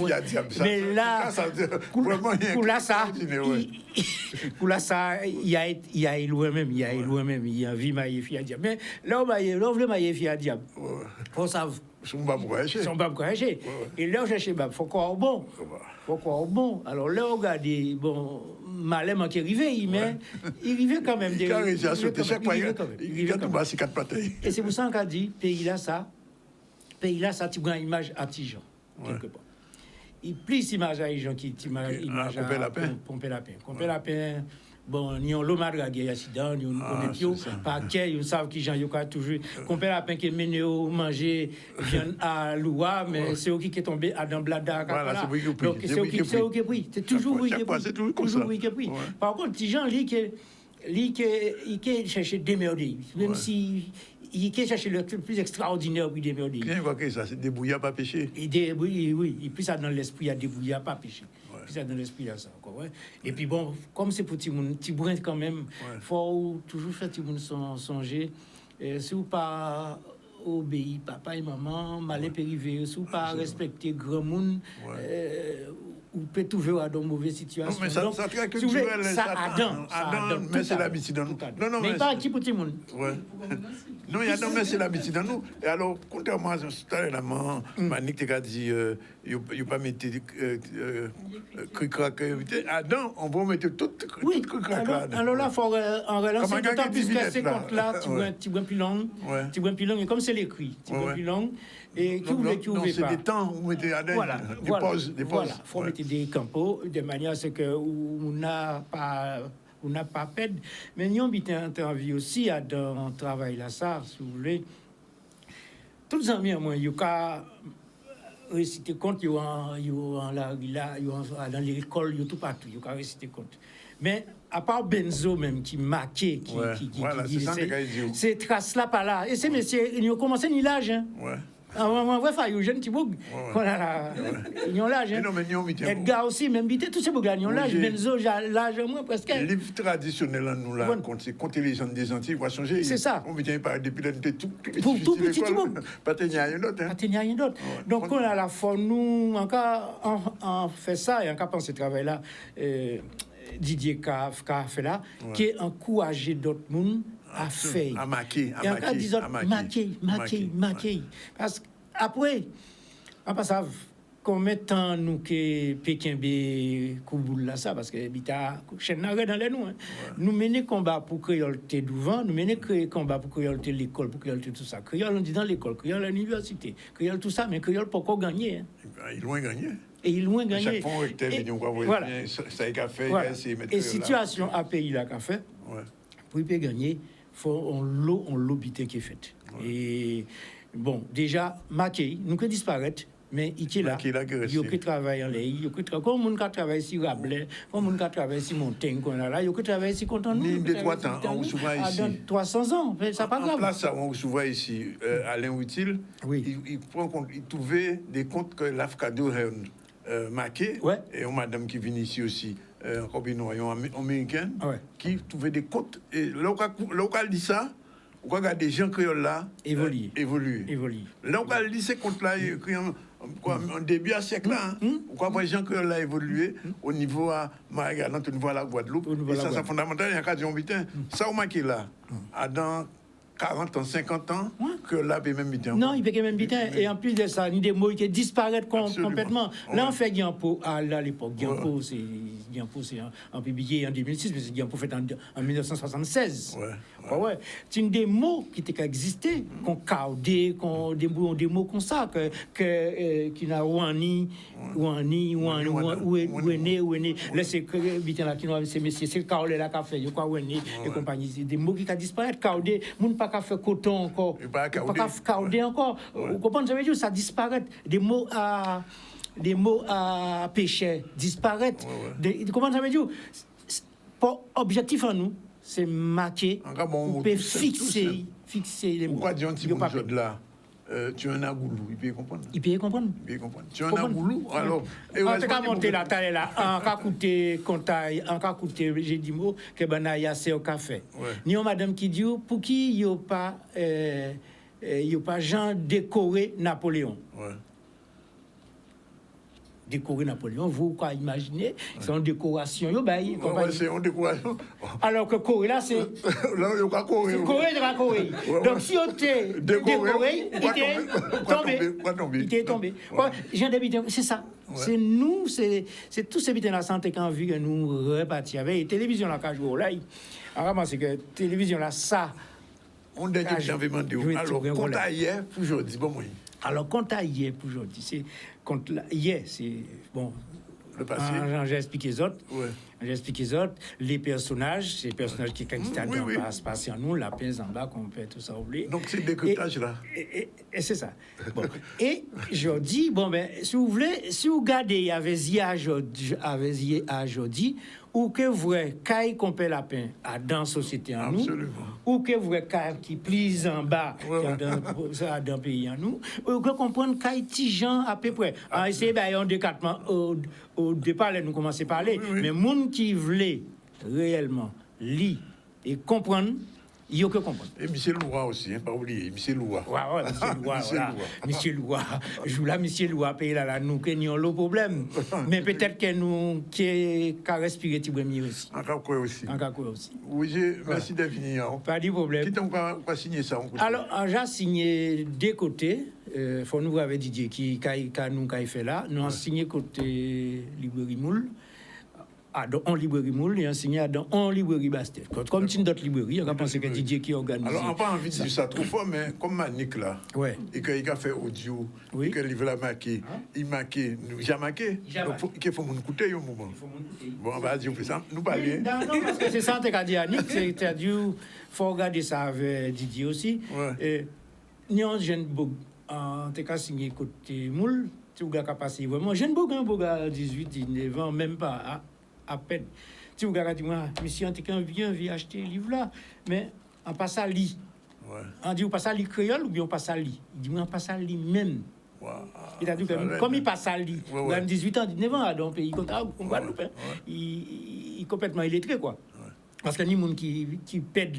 mais là, pour là, ça, il y a loin même, il y a vie maïe fille à diable. Mais là, on veut maïe fille à diable. Faut savoir. Son bab courageux. Et là, on cherche bab, faut croire bon. Alors là, on regarde, bon, malin qui arrivait, mais il arrivait quand même. Il arrivait à sauter chaque fois, il a tout bas, c'est 4 batailles. Et c'est pour ça qu'on a dit, pays là, ça, tu vois une image à Tijan, quelque part. Il plus image à Tijan qui image à Pompé Lapin. Bon, ni on l'homme a gagné accident, ni on connaît plus, par quel, ils savent qui j'en ai toujours. Compère Lapin qui est mené au manger, viande à Loua, mais c'est eux qui est tombé à dans Blada. Voilà, c'est eux qui est pris. C'est toujours eux qui est pris. Toujours eux qui est pris. Par contre, Tijan, lui qui cherche des merdes, même si il qui cherche le plus extraordinaire pour des merdes. Qu'est-ce que ça, c'est débrouiller pas pécher. Oui, et puis ça dans l'esprit, il y a débrouiller pas pécher. Ça dans l'esprit là ça encore ouais. Et puis bon comme c'est pour petit brin quand même faut toujours faire petit monde songer si vous pas obéir papa et maman malin périvé si vous pas respecter grand monde ou peut trouver dans une mauvaise situation. Non, mais ça très culturel. Ça Adam, mais c'est l'habitude dans nous. Non, mais pas qui pour tout le monde. Ouais. Non, mais c'est l'habitude dans nous. Et alors, contrairement à ce là, Manik t'a dit, il pas mettre cric-crac. Adam, on va mettre tout cric-crac là. Alors là, il faut en relancer d'autant plus que ces comptes-là, tu vois plus long, et comme c'est l'écrit, tu vois plus long. Et qui voulait pas. C'est des temps où on mettait des pauses. Voilà, il faut mettre des campos de manière à ce qu'on n'a pas perdre. Mais nous avons envie aussi dans le travail là, ça, si vous voulez. Tous les amis, moi, ils ont réciter compte, yo dans l'école, yo tout partout, yo ka réciter compte. Mais à part Benzo même qui marquait, qui voilà, c'est ça que je dis. ces traces là pas là. Et ces messieurs, ils ont commencé ni l'âge. Hein. Ouais. En vrai, il y a jeune petit bouc. Ils ont l'âge. Hein. Non, mais non, Edgar aussi, même bité, tous ces boucs là, ils ont l'âge. Benzo, l'âge moins presque. Le livre traditionnel, nous là, c'est Conter les gens des Antilles, va changer. C'est ça. On vient par depuis là, tout petit bouc. Pas tenir rien d'autre. Pas tenir rien d'autre. Donc, on a la fois, nous, encore, fait ça et encore pensé ce travail-là. Didier Kaf fait là, qui est encouragé d'autres monde à faire. À maquer, et encore disons maquer. Parce qu'après, on passe à combien de temps nous que Pékin bé Kouboul là ça parce que bita chaîne dans les nous nous mener combat pour créole té devant nous mener combat pour créole té l'école pour créole tout ça créole on dit dans l'école créole à l'université créole tout ça mais créole pas encore gagner hein. Il loin gagner. Et il loin gagner. Chaque fois on voilà. Ça a fait et situation à pays là qu'a fait. Pour y gagner, faut on l'obité qui est faite. Et bon, déjà marqué, nous que disparaître mais il est là. Il y a qui travaille en l'air, il y a qui comme on travaille sur Rabelais, comme on travaille sur Montaigne qu'on a là, il y a qui travaille sur Content nous. De 3 ans, on souvent ici. Dans 300 ans, ça pas grave. Là ça on souvent ici Alain Outil, il prend compte il trouvait des comptes que l'Afcado a marqué et on madame qui vient ici aussi en combinaison américaine qui trouvait des comptes et local dit ça. On regarde des gens créoles là évoluer. Là on regarde ces comptes là en début à siècle là, on voit les gens créoles là évoluer au niveau à Marie-Galante, au niveau à la Guadeloupe. Et ça c'est fondamental. Il y a qu'à dire ça on marqué là dans 40 ans, 50 ans, que là, il peut même bitin. Non, il peut même bitin. Et en plus de ça, il y a des mots qui disparaissent complètement. Là, on fait Guiampo à l'époque. Guiampo, c'est en publié en 2006, mais c'est Guiampo fait en 1976. C'est des mots qui existaient, qu'on caudé, des mots comme ça, qui n'a ouani, où est né. Là, c'est que bitin là, qui n'a ces messieurs, c'est le caudé là qu'a fait, il y a quoi ouani, et compagnie. C'est des mots qui disparaissent. Caudé, moun pas qu'à faire coton encore, pas qu'à caudé encore. Vous comprenez, ça veut dire ça disparaît. Des mots à péché disparaître. Comment ça veut dire? Pour objectif en nous, c'est marquer, on peut fixer les mots. Pourquoi dire un petit peu de là? Tu as un agoulou, il peut comprendre. Tu as un agoulou, alors. On t'a monté la taille là, en cas coûté, j'ai dit mot, que banaya c'est au café. Ni on madame qui dit, pour qui il n'y a pas Jean décoré Napoléon. Décorer Napoléon, vous quoi imaginez, c'est une décoration, c'est une décoration. Alors que Corée là, c'est. Là, il y a Corée. Donc si on était décoré, il était tombé. Jean d'habiter, c'est ça. C'est nous, c'est tous ces bitins de la santé qu'on a vu que nous repartis avec. Télévision là, quand je joue là, alors c'est que télévision là, ça. On dit que j'avais demandé. Alors, quand à hier, pour aujourd'hui, bon, moi. Alors, quand à hier, pour aujourd'hui, c'est. Hier, c'est. Bon. Le passé. J'ai expliqué les autres. J'ai expliqué les autres. Les personnages, c'est les personnages qui existent dans se passer en nous, la pince en bas, qu'on peut tout ça oublier. Donc, c'est le décryptage là. Et c'est ça. Bon. Et je dis, bon, ben, si vous voulez, si vous regardez, il y avait à jeudi, ou que vous caille qu'on paie la peine à dans la société en nous, ou que vous caille qui plise en bas dans le pays en nous, ou que comprendre caille petit gens à peu près. On essaie un décattement au départ, nous commençons à parler, mais monde qui voulait réellement lire et comprendre, il y a que comprendre. Et Michel Loua aussi, pas oublier, Michel Loua. Michel Loua. Je là, Michel Loua, paye là, nous qui avons le problème. Mais peut-être que nous, qui a respiré, tu peux mieux aussi. Encore quoi aussi. Oui, merci d'être venu. Pas de problème. Qui t'a signé ça? Alors, j'ai signé des côtés. Faut nous avoir Didier qui nous fait là. Nous avons signé côté Librairie Moule. Dans en librairie Moule et enseigné dans en librairie Bastet. Comme une d'autres librairies, on a pensé que Didier qui organise. Alors, on n'a pas envie de dire ça trop fort, mais comme Manique là, et qu'il a fait audio, et qu'il livre la maquée, il maqué, j'ai maqué, il faut m'écouter un moment. Bon, on va dire ça, nous parler. Non, parce que c'est ça que tu as dit, Annick, c'est-à-dire, il faut regarder ça avec Didier aussi. Nous, jeune on a signé côté Moule, Tu gars qui a passé vraiment jeune beau gars 18 19 ans même pas à peine. Tu gars qui dit moi monsieur en quelqu'un vient acheter livre là mais on passe à lit. Ouais. On dit on passe à lit créole ou bien on passe à lit. Il dit moi on passe à lit même. Wow. Il a dit comme il passe à lit. Ouais, Il a 18 ans 19 ans dans le pays comme Guadeloupe. Ouais. Il complètement illettré quoi. Parce que ni monde qui pède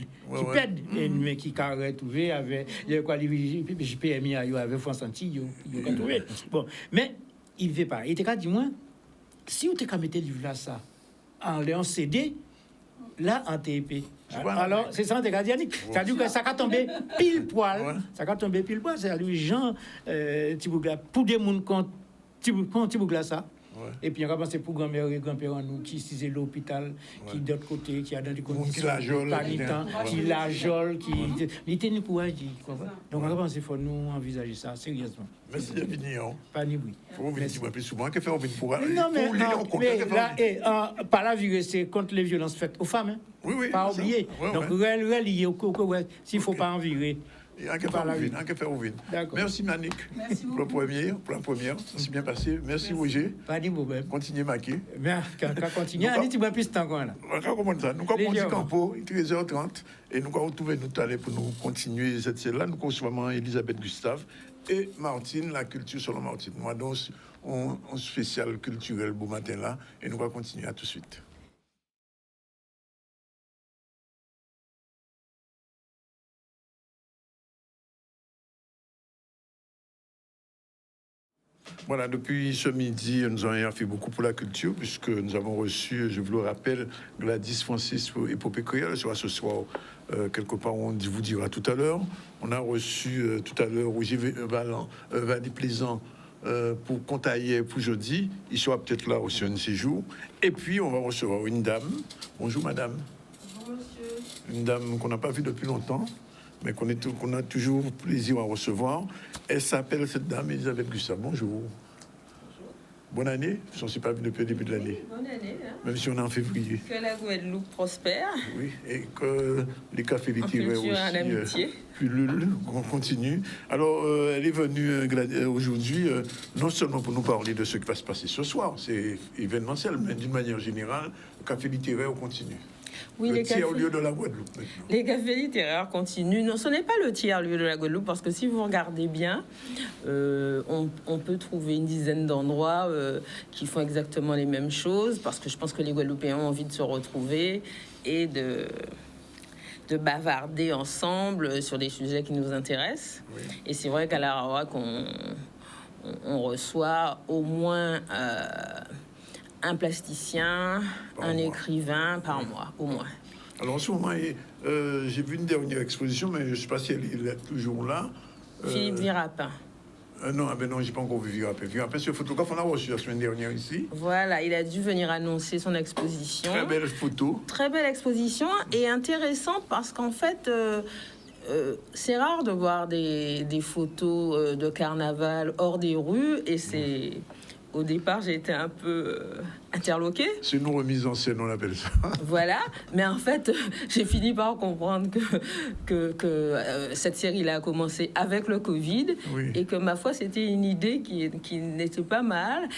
mais qui carré trouvé avec il y a quoi les PMI avec France Antilles il a trouvé. Bon, mais il veut pas. Il t'a dit moi si vous t'es mettre livre là ça en CD là en TP. Alors c'est ça t'es dit c'est-à-dire que ça va tomber pile poil. Ça va tomber pile poil, c'est-à-dire Jean Tibougla pour des monde quand Tibougla ça. Ouais. Et puis on va penser pour grand-mère et grand-père nous qui c'est l'hôpital qui d'autre côté qui a dans des conditions qui la jole qui il était nous courage donc on va penser faut nous envisager ça sérieusement. Merci de venir. Pas ni oui. Faut venir plus souvent que faire pour non mais là et par la vue c'est contre les violences faites aux femmes hein. Oui pas oublier. Donc relié au s'il faut pas en virer. Merci Manick pour la première. Ça s'est bien passé. Merci Roger. Pas de problème. Continuez Maquet. Continuez. On est plus de temps quoi là. Nous avons dit Campo, 13h30 et nous allons retrouver nous aller pour nous continuer cette série-là. Nous recevons Elisabeth Gustave et Martine, la culture selon Martine. Moi donc on spécial culturel beau matin là et nous allons continuer à tout de suite. Voilà, depuis ce midi, nous avons fait beaucoup pour la culture, puisque nous avons reçu, je vous le rappelle, Gladys Francis pour Épopée créole. Ce soir, quelque part, on vous dira tout à l'heure. On a reçu tout à l'heure Roger Valet Plaisant pour Contaillet pour jeudi. Il sera peut-être là aussi un de ces jours. Et puis, on va recevoir une dame. Bonjour, madame. Bonjour, monsieur. Une dame qu'on n'a pas vue depuis longtemps, mais qu'on a toujours plaisir à recevoir. Elle s'appelle, cette dame, Elisabeth Gustave. Bonjour. Bonjour. Bonne année. Je ne suis pas venu depuis le début de l'année. Bonne année. Hein. Même si on est en février. Que la Guadeloupe prospère. Oui, et que les cafés littéraires aussi pullulent, on continue. Alors, elle est venue aujourd'hui, non seulement pour nous parler de ce qui va se passer ce soir, c'est événementiel, mais d'une manière générale, le café littéraire continue. Oui, le tiers-lieu de la Guadeloupe maintenant. Les cafés littéraires continuent. Non, ce n'est pas le tiers-lieu de la Guadeloupe, parce que si vous regardez bien, on peut trouver une dizaine d'endroits qui font exactement les mêmes choses, parce que je pense que les Guadeloupéens ont envie de se retrouver et de bavarder ensemble sur des sujets qui nous intéressent. Oui. Et c'est vrai qu'à la Raroac, on reçoit au moins... un plasticien, un écrivain par mois, au moins. Alors en ce moment, j'ai vu une dernière exposition, mais je ne sais pas si elle est toujours là. Philippe Virapin. Non, je n'ai pas encore vu Virapin. Virapin, c'est le photographe, on l'a reçu la semaine dernière ici. Voilà, il a dû venir annoncer son exposition. Très belle photo. Très belle exposition et intéressante parce qu'en fait... c'est rare de voir des photos de carnaval hors des rues et c'est... Au départ, j'ai été un peu interloquée. C'est une remise en scène, on appelle ça. Voilà, mais en fait, j'ai fini par comprendre que cette série-là a commencé avec le Covid et que, ma foi, c'était une idée qui n'était pas mal.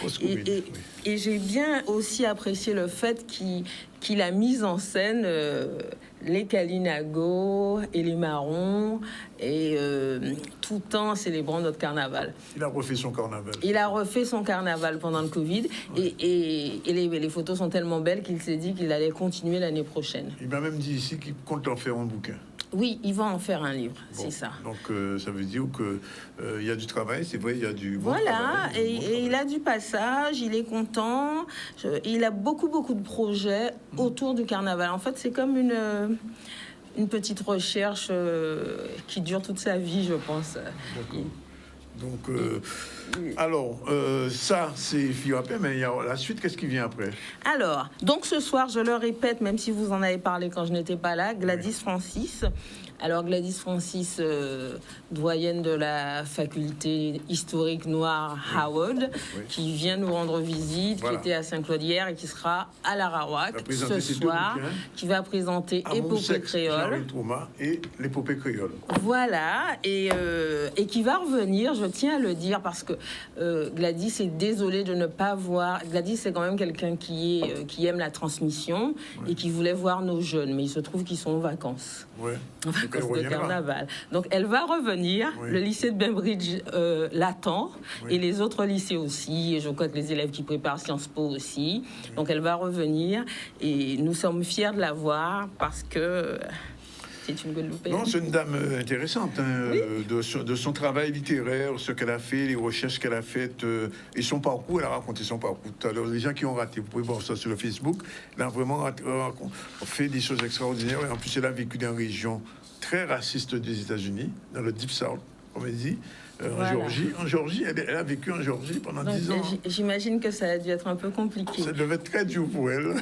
Et j'ai bien aussi apprécié le fait qu'il a mis en scène les Kalinago et les Marrons et tout le temps célébrant notre carnaval. Il a refait son carnaval. Il a refait son carnaval pendant le Covid et les photos sont tellement belles qu'il s'est dit qu'il allait continuer l'année prochaine. Il m'a même dit ici qu'il compte en faire un bouquin. Oui, il va en faire un livre, c'est ça. Donc ça veut dire qu'il y a du travail, c'est vrai, il y a du bon voilà, travail. Et il a du passage, il est content. Il a beaucoup de projets autour du carnaval. En fait, c'est comme une petite recherche qui dure toute sa vie, je pense. Donc, alors, ça, c'est Virapin, mais il y a la suite, qu'est-ce qui vient après? Alors, donc ce soir, je le répète, même si vous en avez parlé quand je n'étais pas là, Gladys Francis. Alors, Gladys Francis, doyenne de la faculté historique noire Howard, qui vient nous rendre visite, qui était à Saint-Claude et qui sera à la Raroac ce soir, qui va présenter Épopée créole. Et l'Épopée créole. Voilà, et qui va revenir, je je tiens à le dire parce que Gladys est désolée de ne pas voir. Gladys, c'est quand même quelqu'un qui aime la transmission et qui voulait voir nos jeunes, mais il se trouve qu'ils sont en vacances. Ouais. En vacances de carnaval. Donc, elle va revenir. Oui. Le lycée de Bainbridge l'attend et les autres lycées aussi. Et je crois que les élèves qui préparent Sciences Po aussi. Oui. Donc, elle va revenir et nous sommes fiers de la voir parce que... C'est une Guadeloupéenne. Non, c'est une dame intéressante, hein, de son travail littéraire, ce qu'elle a fait, les recherches qu'elle a faites et son parcours. Elle a raconté son parcours tout à l'heure. Les gens qui ont raté, vous pouvez voir ça sur le Facebook. Elle a vraiment fait des choses extraordinaires. Et en plus, elle a vécu dans une région très raciste des États-Unis, dans le Deep South, comme elle dit. Voilà. En Géorgie, elle a vécu en Géorgie pendant 10 ans. J'imagine que ça a dû être un peu compliqué. Ça devait être très dur pour elle.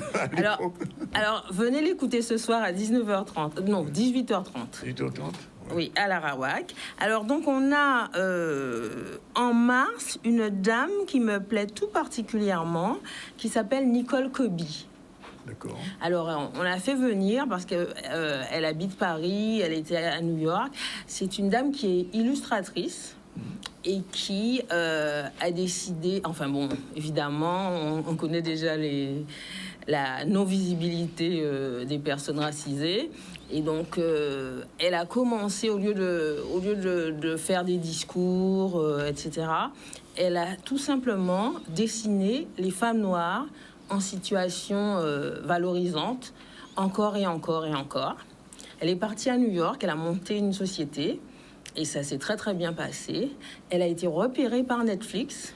Alors, venez l'écouter ce soir à 19h30. Non, 18h30. 18h30. Ouais. Oui, à l'Arawak. Alors, donc, on a en mars une dame qui me plaît tout particulièrement, qui s'appelle Nicole Kobi. D'accord. Alors, on l'a fait venir parce qu'elle elle habite Paris, elle était à New York. C'est une dame qui est illustratrice et qui a décidé... Enfin bon, évidemment, on connaît déjà la non-visibilité des personnes racisées. Et donc, elle a commencé, au lieu de faire des discours, etc., elle a tout simplement dessiné les femmes noires en situation valorisante, encore et encore et encore. Elle est partie à New York, elle a monté une société, et ça s'est très très bien passé. Elle a été repérée par Netflix,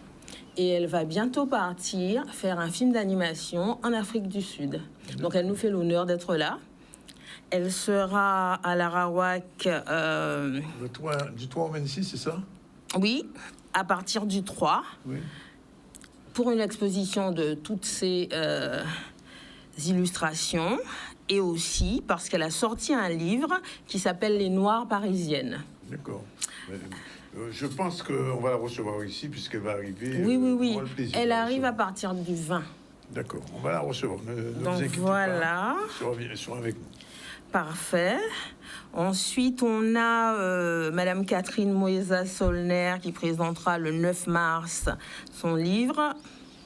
et elle va bientôt partir faire un film d'animation en Afrique du Sud. Donc elle nous fait l'honneur d'être là. Elle sera à l'Arawak... Du 3 au 26, c'est ça? Oui, à partir du 3. Oui. Pour une exposition de toutes ces illustrations, et aussi parce qu'elle a sorti un livre qui s'appelle Les Noires parisiennes. D'accord. Je pense qu'on va la recevoir ici puisqu'elle va arriver. Oui. Elle arrive à partir du 20. D'accord, on va la recevoir. Donc voilà. Elle sera avec nous. Parfait. Ensuite, on a Madame Catherine Moïsa-Solner qui présentera le 9 mars son livre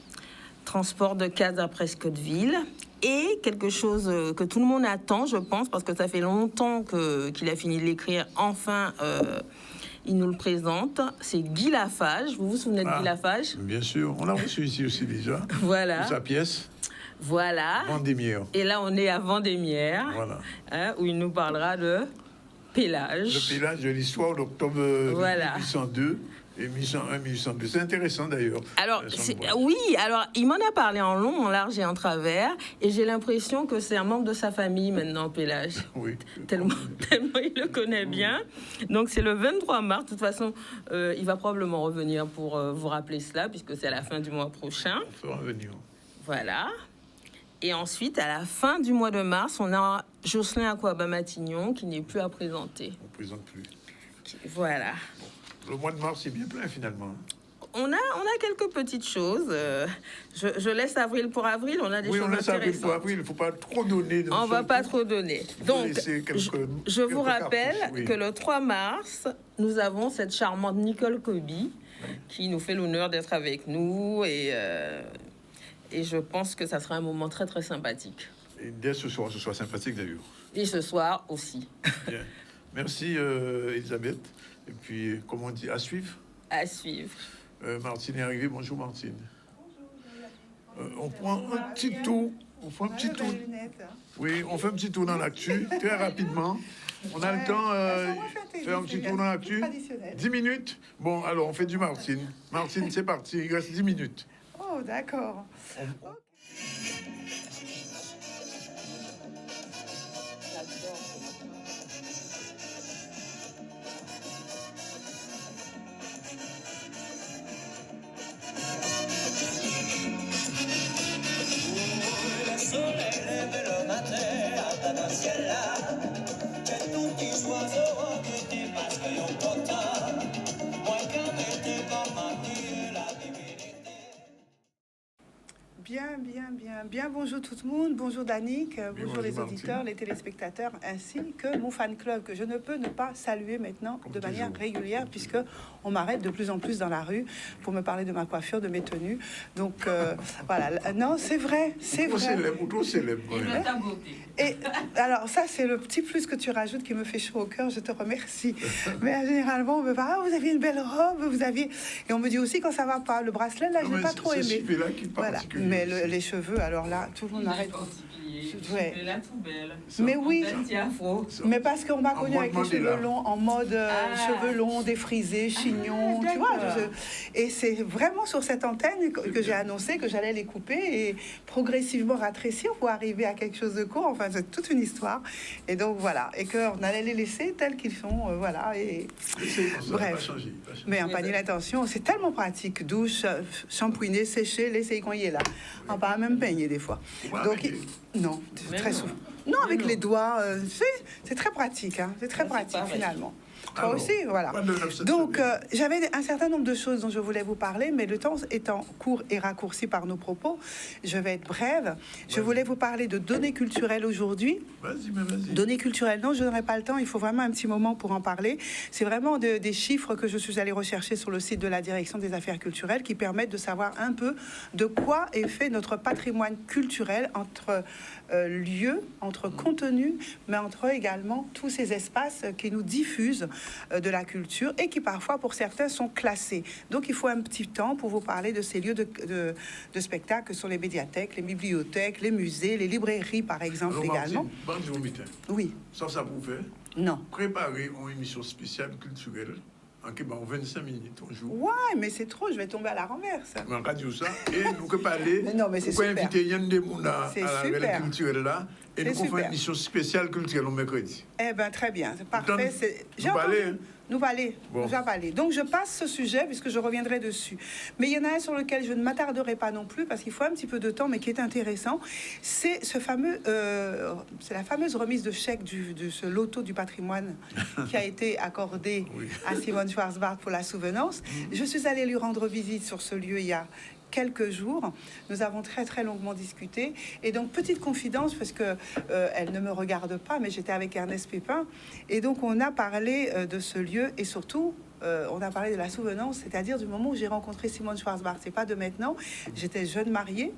« Transport de cases à Prescottville ». Et quelque chose que tout le monde attend, je pense, parce que ça fait longtemps qu'il a fini de l'écrire. Enfin, il nous le présente. C'est Guy Lafage. Vous vous souvenez de Guy Lafage? Bien sûr. On l'a reçu ici aussi déjà. Voilà. Pour sa pièce. Voilà. Vendémiaire. Et là, on est à Vendémiaire. Voilà. Hein, où il nous parlera de Pélage. Le Pélage de l'histoire d'octobre 1802 et 1801-1802. C'est intéressant d'ailleurs. Alors, oui, alors il m'en a parlé en long, en large et en travers. Et j'ai l'impression que c'est un membre de sa famille maintenant, Pélage. Oui. Tellement il le connaît bien. Donc, c'est le 23 mars. De toute façon, il va probablement revenir pour vous rappeler cela, puisque c'est à la fin du mois prochain. On fera venir. Voilà. Et ensuite, à la fin du mois de mars, on a Jocelyn Aquaba-Matignon qui n'est plus à présenter. On ne présente plus. Voilà. Bon, le mois de mars, c'est bien plein finalement. On a quelques petites choses. Je laisse avril pour avril. On a des choses intéressantes. Oui, on laisse avril pour avril. Il ne faut pas trop donner. On ne va pas trop donner. Donc, je vous rappelle que le 3 mars, nous avons cette charmante Nicole Kobi qui nous fait l'honneur d'être avec nous. Et je pense que ça sera un moment très, très sympathique. Et dès ce soir sympathique d'ailleurs. Et ce soir aussi. Bien. Merci Elisabeth. Et puis, comment on dit, à suivre? À suivre. Martine est arrivée. Bonjour Martine. On prend un petit tour. On fait un petit tour. Oui, on fait un petit tour dans l'actu, très rapidement. On a le temps de faire un petit tour dans l'actu. 10 minutes. Bon, alors on fait du Martine. Martine, c'est parti. Il reste 10 minutes. Oh, d'accord. Bien, Bien. Bonjour tout le monde, bonjour Danick, bonjour les Martine. auditeurs, les téléspectateurs, ainsi que mon fan club que je ne peux ne pas saluer maintenant de manière régulière puisque on m'arrête de plus en plus dans la rue pour me parler de ma coiffure, de mes tenues. Donc voilà, non, c'est vrai, c'est Trop vrai. célèbre, trop célèbre. Ouais. Ta beauté. Et alors ça, c'est le petit plus que tu rajoutes qui me fait chaud au cœur, je te remercie. Mais généralement, on me parle, ah, vous aviez une belle robe, vous aviez... Et on me dit aussi quand ça va pas, le bracelet, là, Non, je n'ai mais pas trop c'est aimé. celui-là qui est Voilà. particulier Mais aussi. les cheveux, alors là, tout le monde arrête. Ouais. La tout belle. Mais oui, Afro. mais parce qu'on m'a En connu avec les mode cheveux Mandela. longs, en mode cheveux longs, défrisés, chignons, tu vois. Et c'est vraiment sur cette antenne que j'ai annoncé que j'allais les couper et progressivement rétrécir pour arriver à quelque chose de court. Enfin, c'est toute une histoire. Et donc voilà, et qu'on allait les laisser tels qu'ils sont, voilà. Et Bref. bref. Mais en panier l'intention, c'est tellement pratique. Douche, shampouiner, sécher, laisser qu'on y est là. On pas même peigner des fois. Donc, non, très souvent. Non, avec les doigts, c'est très pratique. Hein. C'est très pratique finalement. Toi Alors, aussi, voilà. Donc, j'avais un certain nombre de choses dont je voulais vous parler, mais le temps étant court et raccourci par nos propos, je vais être brève. Je voulais vous parler de données culturelles aujourd'hui. Vas-y. Données culturelles, non, je n'aurai pas le temps, il faut vraiment un petit moment pour en parler. C'est vraiment des chiffres que je suis allée rechercher sur le site de la Direction des Affaires culturelles qui permettent de savoir un peu de quoi est fait notre patrimoine culturel entre lieux, entre contenus, mais entre également tous ces espaces qui nous diffusent de la culture et qui parfois, pour certains, sont classés. Donc, il faut un petit temps pour vous parler de ces lieux de spectacle que sont les médiathèques, les bibliothèques, les musées, les librairies, par exemple, Alors, également. Martine, Oui. ça vous fait Non. préparer une émission spéciale culturelle en 25 minutes on joue. Ouais, mais c'est trop, je vais tomber à la renverse. Mais en cas de ça, et nous pouvons parler, Mais non, mais c'est nous pouvons super. inviter Yann Demouna C'est à la super. culturelle là, et C'est nous pouvons faire super. une émission spéciale culturelle le mercredi. Eh bien, très bien, c'est parfait. Nous J'ai parler, entendu. hein? Nous parler. Bon. Nous allons parler. Donc, je passe ce sujet puisque je reviendrai dessus. Mais il y en a un sur lequel je ne m'attarderai pas non plus parce qu'il faut un petit peu de temps, mais qui est intéressant. C'est ce fameux, c'est la fameuse remise de chèque de ce loto du patrimoine qui a été accordé à Simone Schwarzbart pour la souvenance. Je suis allée lui rendre visite sur ce lieu il y a quelques jours. Nous avons très très longuement discuté. Et donc, petite confidence, parce que elle ne me regarde pas, mais j'étais avec Ernest Pépin. Et donc, on a parlé de ce lieu et surtout, on a parlé de la souvenance, c'est-à-dire du moment où j'ai rencontré Simone Schwarzbart. C'est pas de maintenant. J'étais jeune mariée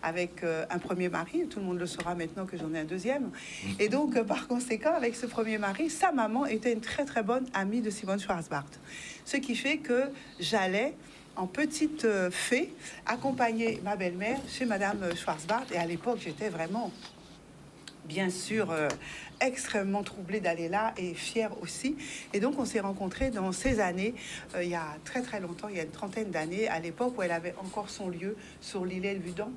avec un premier mari. Tout le monde le saura maintenant que j'en ai un deuxième. Et donc, par conséquent, avec ce premier mari, sa maman était une très très bonne amie de Simone Schwarzbart. Ce qui fait que j'allais en petite fée, accompagner ma belle-mère chez Madame Schwarzbart. Et à l'époque, j'étais vraiment, bien sûr, extrêmement troublée d'aller là et fière aussi. Et donc, on s'est rencontrés dans ces années, il y a très très longtemps, il y a une trentaine d'années, à l'époque où elle avait encore son lieu sur l'îlet Ludan.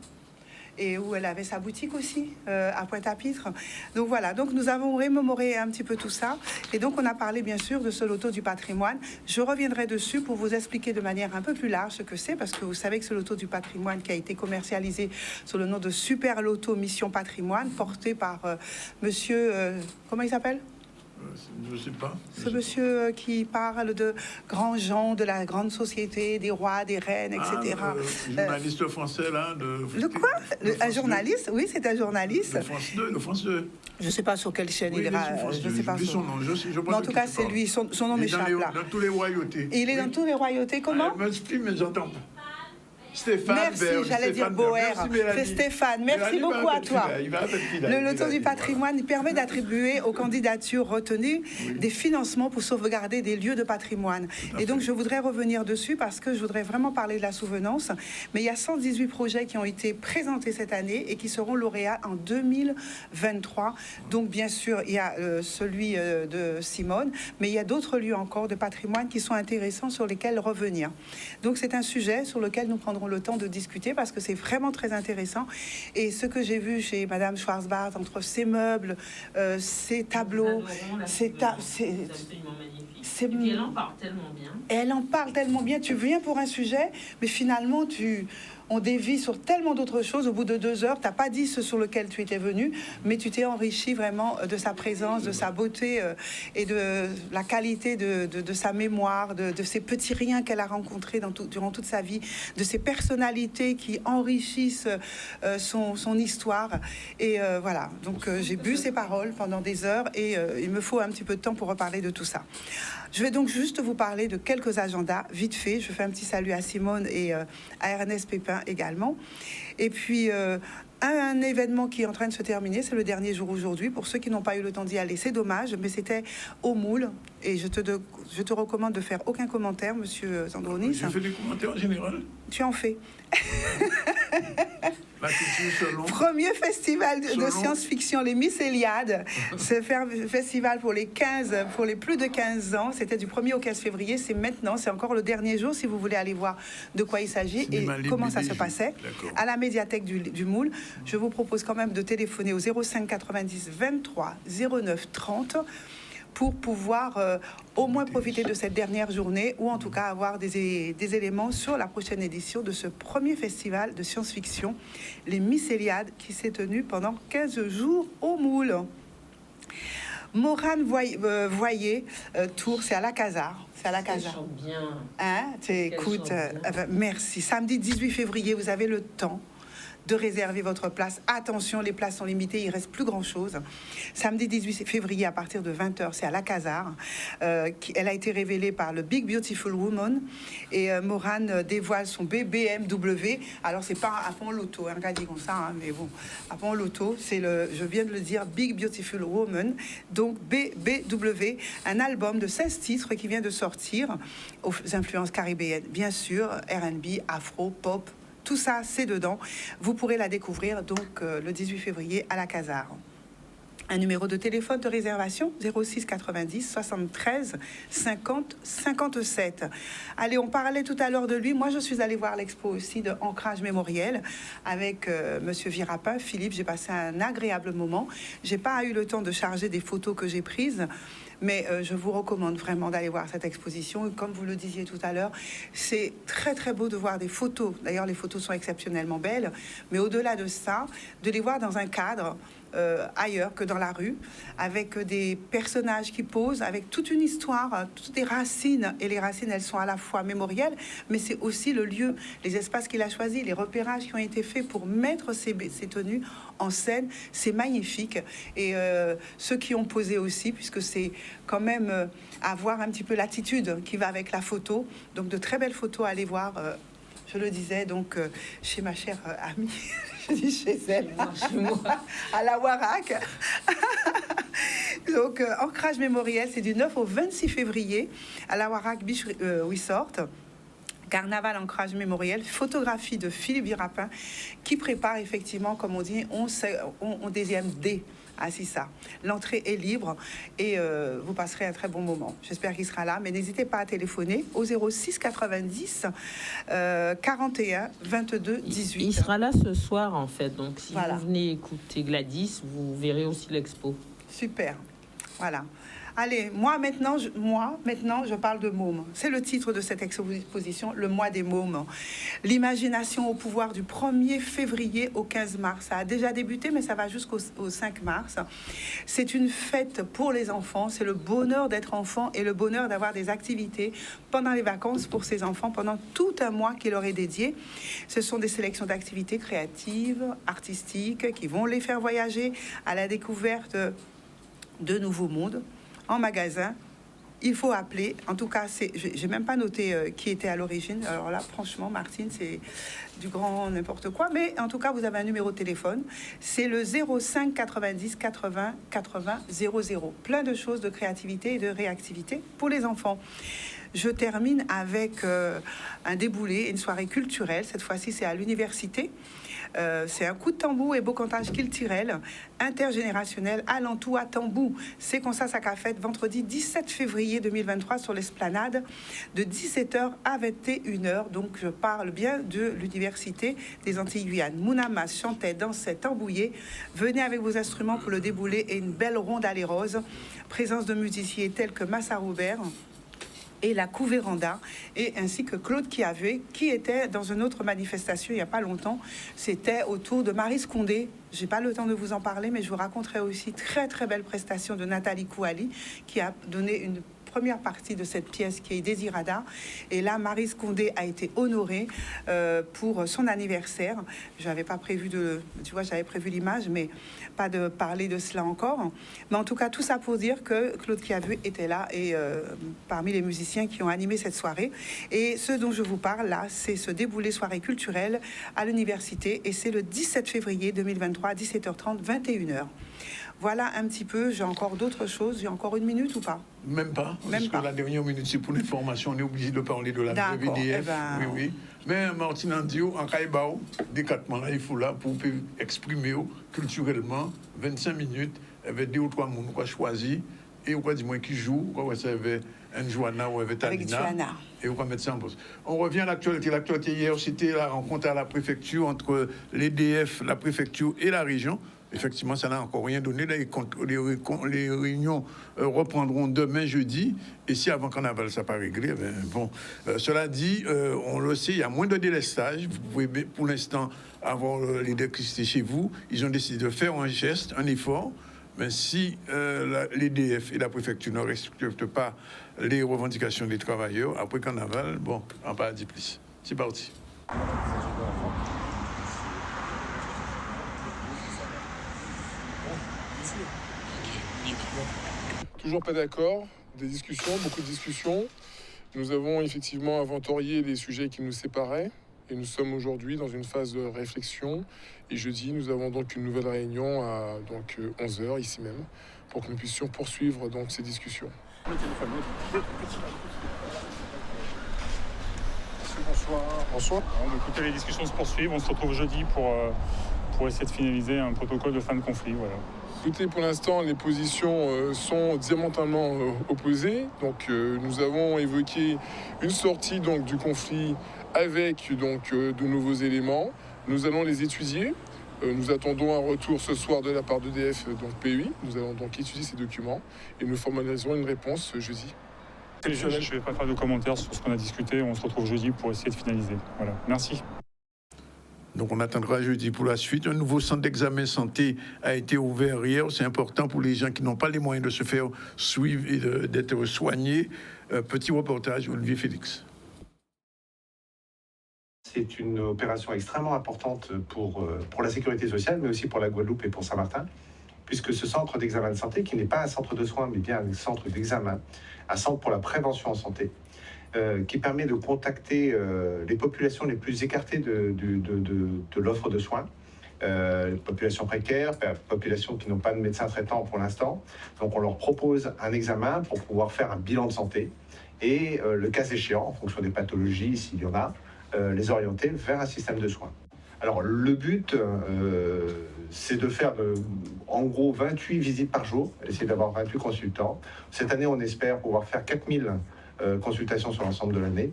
Et où elle avait sa boutique aussi, à Pointe-à-Pitre. Donc voilà, donc nous avons remémoré un petit peu tout ça. Et donc on a parlé bien sûr de ce loto du patrimoine. Je reviendrai dessus pour vous expliquer de manière un peu plus large ce que c'est, parce que vous savez que ce loto du patrimoine qui a été commercialisé sous le nom de Super Loto Mission Patrimoine, porté par monsieur... comment il s'appelle ? Je sais pas. Ce monsieur qui parle de grands gens, de la grande société, des rois, des reines, etc. Journaliste français là. Le quoi Un journaliste. Oui, c'est un journaliste. Le France 2. Je ne sais pas sur quelle chaîne Oui, il est. Je ne sais pas. son nom. Mais en tout cas, c'est lui. Son nom m'échappe là. Dans tous les royautés. Et il est dans toutes les royautés. Comment Je m'exprime, mais j'entends pas. Stéphane. Merci, j'allais dire Boer. C'est Stéphane. Merci beaucoup à toi. Le loto du patrimoine permet d'attribuer aux candidatures retenues des financements pour sauvegarder des lieux de patrimoine. Et donc, je voudrais revenir dessus parce que je voudrais vraiment parler de la souvenance. Mais il y a 118 projets qui ont été présentés cette année et qui seront lauréats en 2023. Donc, bien sûr, il y a celui de Simone, mais il y a d'autres lieux encore de patrimoine qui sont intéressants sur lesquels revenir. Donc, c'est un sujet sur lequel nous prendrons le temps de discuter parce que c'est vraiment très intéressant. Et ce que j'ai vu chez Madame Schwarzbart, entre ses meubles, ses tableaux, c'est elle en parle tellement bien. Elle en parle tellement bien. Tu viens pour un sujet, mais finalement, on dévie sur tellement d'autres choses. Au bout de 2 heures, tu n'as pas dit ce sur lequel tu étais venu, mais tu t'es enrichi vraiment de sa présence, de sa beauté et de la qualité de sa mémoire, de ces petits riens qu'elle a rencontrés durant toute sa vie, de ces personnalités qui enrichissent son histoire. Et voilà, donc j'ai bu ses paroles pendant des heures et il me faut un petit peu de temps pour reparler de tout ça. Je vais donc juste vous parler de quelques agendas, vite fait. Je fais un petit salut à Simone et à Ernest Pépin également. Et puis, un événement qui est en train de se terminer, c'est le dernier jour aujourd'hui. Pour ceux qui n'ont pas eu le temps d'y aller, c'est dommage, mais c'était au Moule. Et je te recommande de faire aucun commentaire, monsieur Zandronis. J'ai fait des commentaires en général. Tu en fais. La culture selon. Premier festival de science-fiction, les Mycéliades. C'est un festival pour les plus de 15 ans. C'était du 1er au 15 février. C'est maintenant, c'est encore le dernier jour si vous voulez aller voir de quoi il s'agit et comment ça se passait. À la médiathèque du Moule. Je vous propose quand même de téléphoner au 05 90 23 09 30 pour pouvoir au moins profiter de cette dernière journée ou en tout cas avoir des éléments sur la prochaine édition de ce premier festival de science-fiction, les Mycéliades, qui s'est tenu pendant 15 jours au Moule. Morane Voyer, Tours, c'est à la Casar. C'est à la Casar. Bien. Hein, écoute, merci. Samedi 18 février, vous avez le temps de réserver votre place. Attention, les places sont limitées, il ne reste plus grand-chose. Samedi 18 février, à partir de 20h, c'est à la Casar. Elle a été révélée par le Big Beautiful Woman. Et Morane dévoile son BMW. Alors, c'est pas à Pont Loto, hein, dit comme ça, hein, mais bon, à Pont Loto, c'est je viens de le dire, Big Beautiful Woman. Donc, BBW, un album de 16 titres qui vient de sortir, aux influences caribéennes, bien sûr, R&B, afro, pop, tout ça, c'est dedans. Vous pourrez la découvrir donc le 18 février à la Casar. Un numéro de téléphone de réservation 06 90 73 50 57. Allez, on parlait tout à l'heure de lui. Moi, je suis allée voir l'expo aussi de Ancrage Mémoriel avec Monsieur Virapin, Philippe. J'ai passé un agréable moment. J'ai pas eu le temps de charger des photos que j'ai prises. Mais je vous recommande vraiment d'aller voir cette exposition. Comme vous le disiez tout à l'heure, c'est très très beau de voir des photos. D'ailleurs, les photos sont exceptionnellement belles. Mais au-delà de ça, de les voir dans un cadre ailleurs que dans la rue, avec des personnages qui posent, avec toute une histoire, toutes des racines. Et les racines, elles sont à la fois mémorielles, mais c'est aussi le lieu, les espaces qu'il a choisis, les repérages qui ont été faits pour mettre ces tenues en scène. C'est magnifique. Et ceux qui ont posé aussi, puisque c'est quand même avoir un petit peu l'attitude qui va avec la photo. Donc de très belles photos à aller voir. Je le disais donc chez ma chère amie, je dis chez elle, Chez moi. à la Warac. Donc Ancrage Mémoriel, c'est du 9 au 26 février à la Warac Beach Resort. Carnaval Ancrage Mémoriel, photographie de Philippe Virapin qui prépare effectivement, comme on dit, on deuxième D. Ah, c'est ça. L'entrée est libre et vous passerez un très bon moment. J'espère qu'il sera là, mais n'hésitez pas à téléphoner au 06 90 41 22 18. Il sera là ce soir, en fait. Donc, si Voilà. vous venez écouter Gladys, vous verrez aussi l'expo. Super. Voilà. Allez, moi maintenant, je parle de mômes. C'est le titre de cette exposition, le mois des mômes. L'imagination au pouvoir du 1er février au 15 mars. Ça a déjà débuté, mais ça va jusqu'au 5 mars. C'est une fête pour les enfants. C'est le bonheur d'être enfant et le bonheur d'avoir des activités pendant les vacances pour ces enfants, pendant tout un mois qui leur est dédié. Ce sont des sélections d'activités créatives, artistiques, qui vont les faire voyager à la découverte de nouveaux mondes. En magasin, il faut appeler. En tout cas, j'ai même pas noté qui était à l'origine. Alors là, franchement, Martine, c'est du grand n'importe quoi. Mais en tout cas, vous avez un numéro de téléphone. C'est le 05 90 80 80 00. Plein de choses de créativité et de réactivité pour les enfants. Je termine avec un déboulé, une soirée culturelle. Cette fois-ci, c'est à l'université. C'est un coup de tambour et beau cantage culturel intergénérationnel à l'Antou à Tambou. C'est comme ça qu'a fait vendredi 17 février 2023 sur l'esplanade de 17h à 21h. Donc je parle bien de l'université des Antilles-Guyane. Mounamas chantait, dansait, tambouillait. Venez avec vos instruments pour le déboulé et une belle ronde allée rose. Présence de musiciens tels que Massa Robert et la Couvéranda, et ainsi que Claude Kiavé, qui était dans une autre manifestation il n'y a pas longtemps. C'était autour de Marie Scondé. J'ai pas le temps de vous en parler, mais je vous raconterai aussi très très belle prestation de Nathalie Kouali, qui a donné une première partie de cette pièce qui est Désirada. Et là, Marie Scondé a été honorée pour son anniversaire. J'avais pas prévu j'avais prévu l'image, mais pas de parler de cela encore. Mais en tout cas, tout ça pour dire que Claude Kiavu était là et parmi les musiciens qui ont animé cette soirée. Et ce dont je vous parle là, c'est ce déboulé soirée culturelle à l'université, et c'est le 17 février 2023 à 17h30, 21h. Voilà un petit peu, j'ai encore d'autres choses. J'ai encore une minute ou pas? Même pas. Même parce pas. que la dernière minute, c'est pour l'information. On est obligé de parler de la D'accord, VDF. eh ben... Oui. Mais Martine Andio, en Kaibao, décatement là, il faut là pour exprimer culturellement 25 minutes avec 2 ou 3 personnes qu'on a choisi et on va dire qui joue, on va servir un Joanna ou un Talina. Et on va mettre ça en pause. On revient à l'actualité. L'actualité hier, c'était la rencontre à la préfecture entre l'EDF, la préfecture et la région. Effectivement, ça n'a encore rien donné. Là, les réunions reprendront demain, jeudi. Et si avant Carnaval, ça n'a pas réglé, cela dit, on le sait, il y a moins de délestage. Vous pouvez, pour l'instant, avoir l'électricité chez vous. Ils ont décidé de faire un geste, un effort. Mais si l'EDF et la préfecture ne respectent pas les revendications des travailleurs, après Carnaval, on va pas dire plus. C'est parti. Toujours pas d'accord, des discussions, beaucoup de discussions. Nous avons effectivement inventorié les sujets qui nous séparaient et nous sommes aujourd'hui dans une phase de réflexion. Et jeudi, nous avons donc une nouvelle réunion à 11h ici même pour que nous puissions poursuivre donc ces discussions. Bonsoir. Écoutez, les discussions se poursuivent. On se retrouve jeudi pour essayer de finaliser un protocole de fin de conflit. Voilà. Écoutez, pour l'instant, les positions sont diamétralement opposées. Donc, nous avons évoqué une sortie donc, du conflit avec de nouveaux éléments. Nous allons les étudier. Nous attendons un retour ce soir de la part d'EDF, donc PUI. Nous allons donc étudier ces documents et nous formaliserons une réponse jeudi. Je ne vais pas faire de commentaires sur ce qu'on a discuté. On se retrouve jeudi pour essayer de finaliser. Voilà. Merci. Donc on attendra jeudi pour la suite. Un nouveau centre d'examen santé a été ouvert hier. C'est important pour les gens qui n'ont pas les moyens de se faire suivre et d'être soignés. Petit reportage, Olivier Félix. C'est une opération extrêmement importante pour la sécurité sociale, mais aussi pour la Guadeloupe et pour Saint-Martin, puisque ce centre d'examen de santé, qui n'est pas un centre de soins, mais bien un centre d'examen, un centre pour la prévention en santé, qui permet de contacter les populations les plus écartées de l'offre de soins, populations précaires, populations qui n'ont pas de médecin traitant pour l'instant. Donc on leur propose un examen pour pouvoir faire un bilan de santé et, le cas échéant, en fonction des pathologies, s'il y en a, les orienter vers un système de soins. Alors le but, c'est de faire en gros 28 visites par jour, essayer d'avoir 28 consultants. Cette année, on espère pouvoir faire 4000 consultations sur l'ensemble de l'année,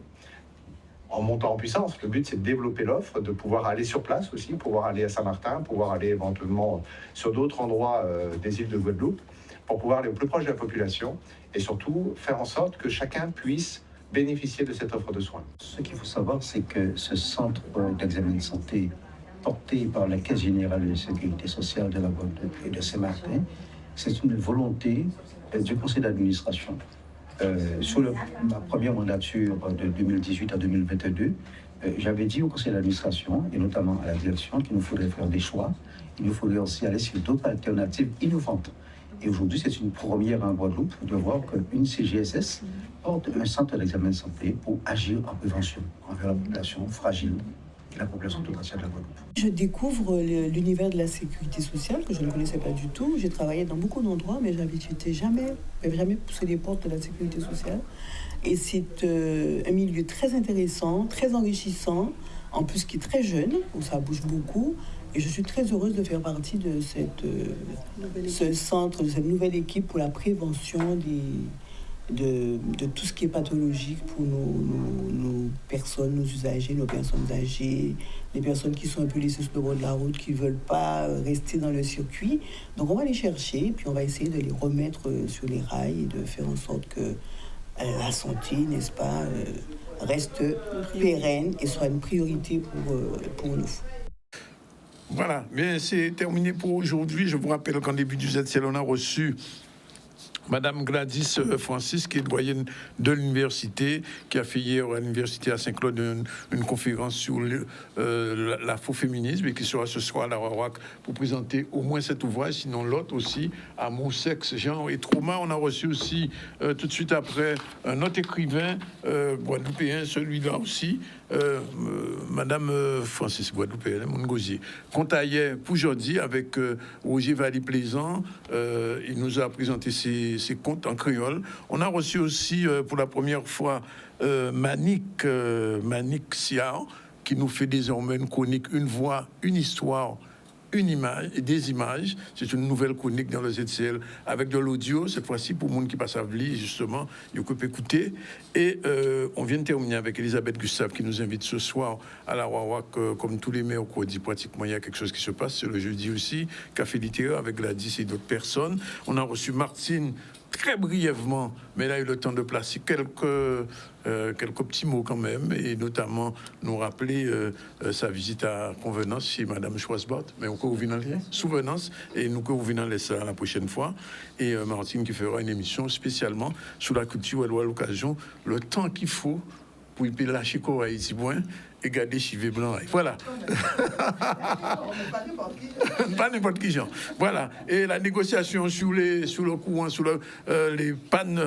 en montant en puissance. Le but, c'est de développer l'offre, de pouvoir aller sur place aussi, pouvoir aller à Saint-Martin, pouvoir aller éventuellement sur d'autres endroits des îles de Guadeloupe, pour pouvoir aller au plus proche de la population et surtout faire en sorte que chacun puisse bénéficier de cette offre de soins. Ce qu'il faut savoir, c'est que ce centre d'examen de santé porté par la Caisse générale de sécurité sociale de la Guadeloupe et de Saint-Martin, c'est une volonté du conseil d'administration. Sur ma première mandature de 2018 à 2022, j'avais dit au conseil d'administration, et notamment à la direction, qu'il nous faudrait faire des choix. Il nous faudrait aussi aller sur d'autres alternatives innovantes. Et aujourd'hui, c'est une première en Guadeloupe de voir qu'une CGSS porte un centre d'examen de santé pour agir en prévention envers la population fragile et la population tout entière de la Guadeloupe. Je découvre l'univers de la sécurité sociale que je ne connaissais pas du tout. J'ai travaillé dans beaucoup d'endroits, mais je n'avais jamais poussé les portes de la sécurité sociale. Et c'est un milieu très intéressant, très enrichissant, en plus qui est très jeune, où ça bouge beaucoup. Et je suis très heureuse de faire partie de ce centre, de cette nouvelle équipe pour la prévention de tout ce qui est pathologique pour nos personnes, nos usagers, nos personnes âgées, les personnes qui sont un peu laissées sur le bord de la route, qui ne veulent pas rester dans le circuit. Donc on va les chercher, puis on va essayer de les remettre sur les rails et de faire en sorte que la santé, n'est-ce pas, reste pérenne et soit une priorité pour nous. Voilà, bien c'est terminé pour aujourd'hui. Je vous rappelle qu'en début du ZCL, on a reçu Madame Gladys Francis, qui est doyenne de l'université, qui a fait hier à l'université à Saint-Claude une conférence sur l'afroféminisme et qui sera ce soir à la Wawac pour présenter au moins cet ouvrage, sinon l'autre aussi, Amour, sexe, genre et trauma. On a reçu aussi tout de suite après un autre écrivain guadeloupéen, celui-là aussi, Madame Francis Guadeloupéenne, mon gosier. Contaillait pour aujourd'hui avec Roger Valli-Plaisant. Il nous a présenté ses contes en créole. On a reçu aussi pour la première fois Manik Siar, qui nous fait désormais une chronique, une voix, une histoire, une image et des images. C'est une nouvelle chronique dans le ZCL avec de l'audio, cette fois-ci pour le monde qui passe à Vli, justement, il peut écouter. Et on vient de terminer avec Elisabeth Gustave qui nous invite ce soir à la Wawac, comme tous les mercredis, pratiquement, il y a quelque chose qui se passe. C'est le jeudi aussi, café littéraire avec Gladys et d'autres personnes. On a reçu Martine très brièvement, mais elle a eu le temps de placer quelques petits mots quand même, et notamment nous rappeler sa visite à Convenance chez Madame Schwarzbart, mais on peut vous venir Souvenance, et nous pouvons vous venir laisser la prochaine fois. Et Martine qui fera une émission spécialement sur la culture, elle aura l'occasion, le temps qu'il faut pour y lâcher quoi ici, et garder chivé blanc. Voilà. Pas n'importe qui, genre. Voilà. Et la négociation sur le courant, sur les pannes,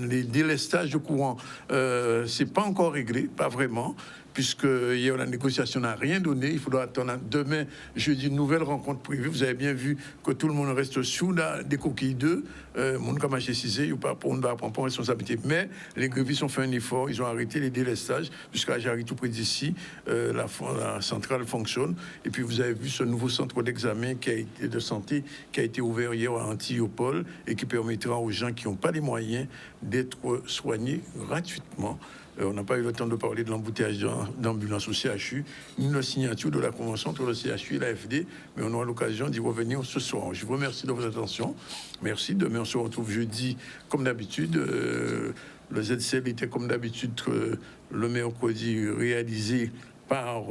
les délestages de courant, c'est pas encore réglé, pas vraiment, puisque hier la négociation n'a rien donné. Il faudra attendre demain, jeudi, une nouvelle rencontre prévue. Vous avez bien vu que tout le monde reste sous des coquilles d'œufs. Mon comme HCC, on ne va prendre pas responsabilité. Mais les grévistes ont fait un effort. Ils ont arrêté les délestages jusqu'à Jarry, tout près d'ici. La centrale fonctionne. Et puis vous avez vu ce nouveau centre d'examen de santé qui a été ouvert hier à Antillopole et qui permettra aux gens qui n'ont pas les moyens d'être soignés gratuitement. On n'a pas eu le temps de parler de l'embouteillage d'ambulance au CHU, ni de la signature de la convention entre le CHU et l'AFD, mais on aura l'occasion d'y revenir ce soir. Je vous remercie de votre attention. Merci. Demain, on se retrouve jeudi, comme d'habitude. Le ZCL était, comme d'habitude, le mercredi réalisé par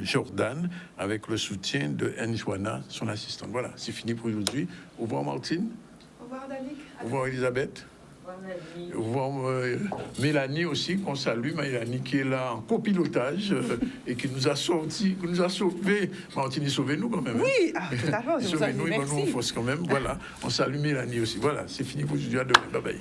Jordan, avec le soutien de Njoana, son assistante. Voilà, c'est fini pour aujourd'hui. Au revoir, Martine. Au revoir, Danick. Au revoir, Elisabeth. Au revoir, Mélanie aussi, qu'on salue. Mélanie qui est là en copilotage et qui nous a sortis, qui nous a sauvés. Martine, sauvez-nous quand même. Oui, tout à fait. Sauvez-nous, il va nous en force quand même. Voilà, on salue Mélanie aussi. Voilà, c'est fini pour aujourd'hui. À demain. Bye bye.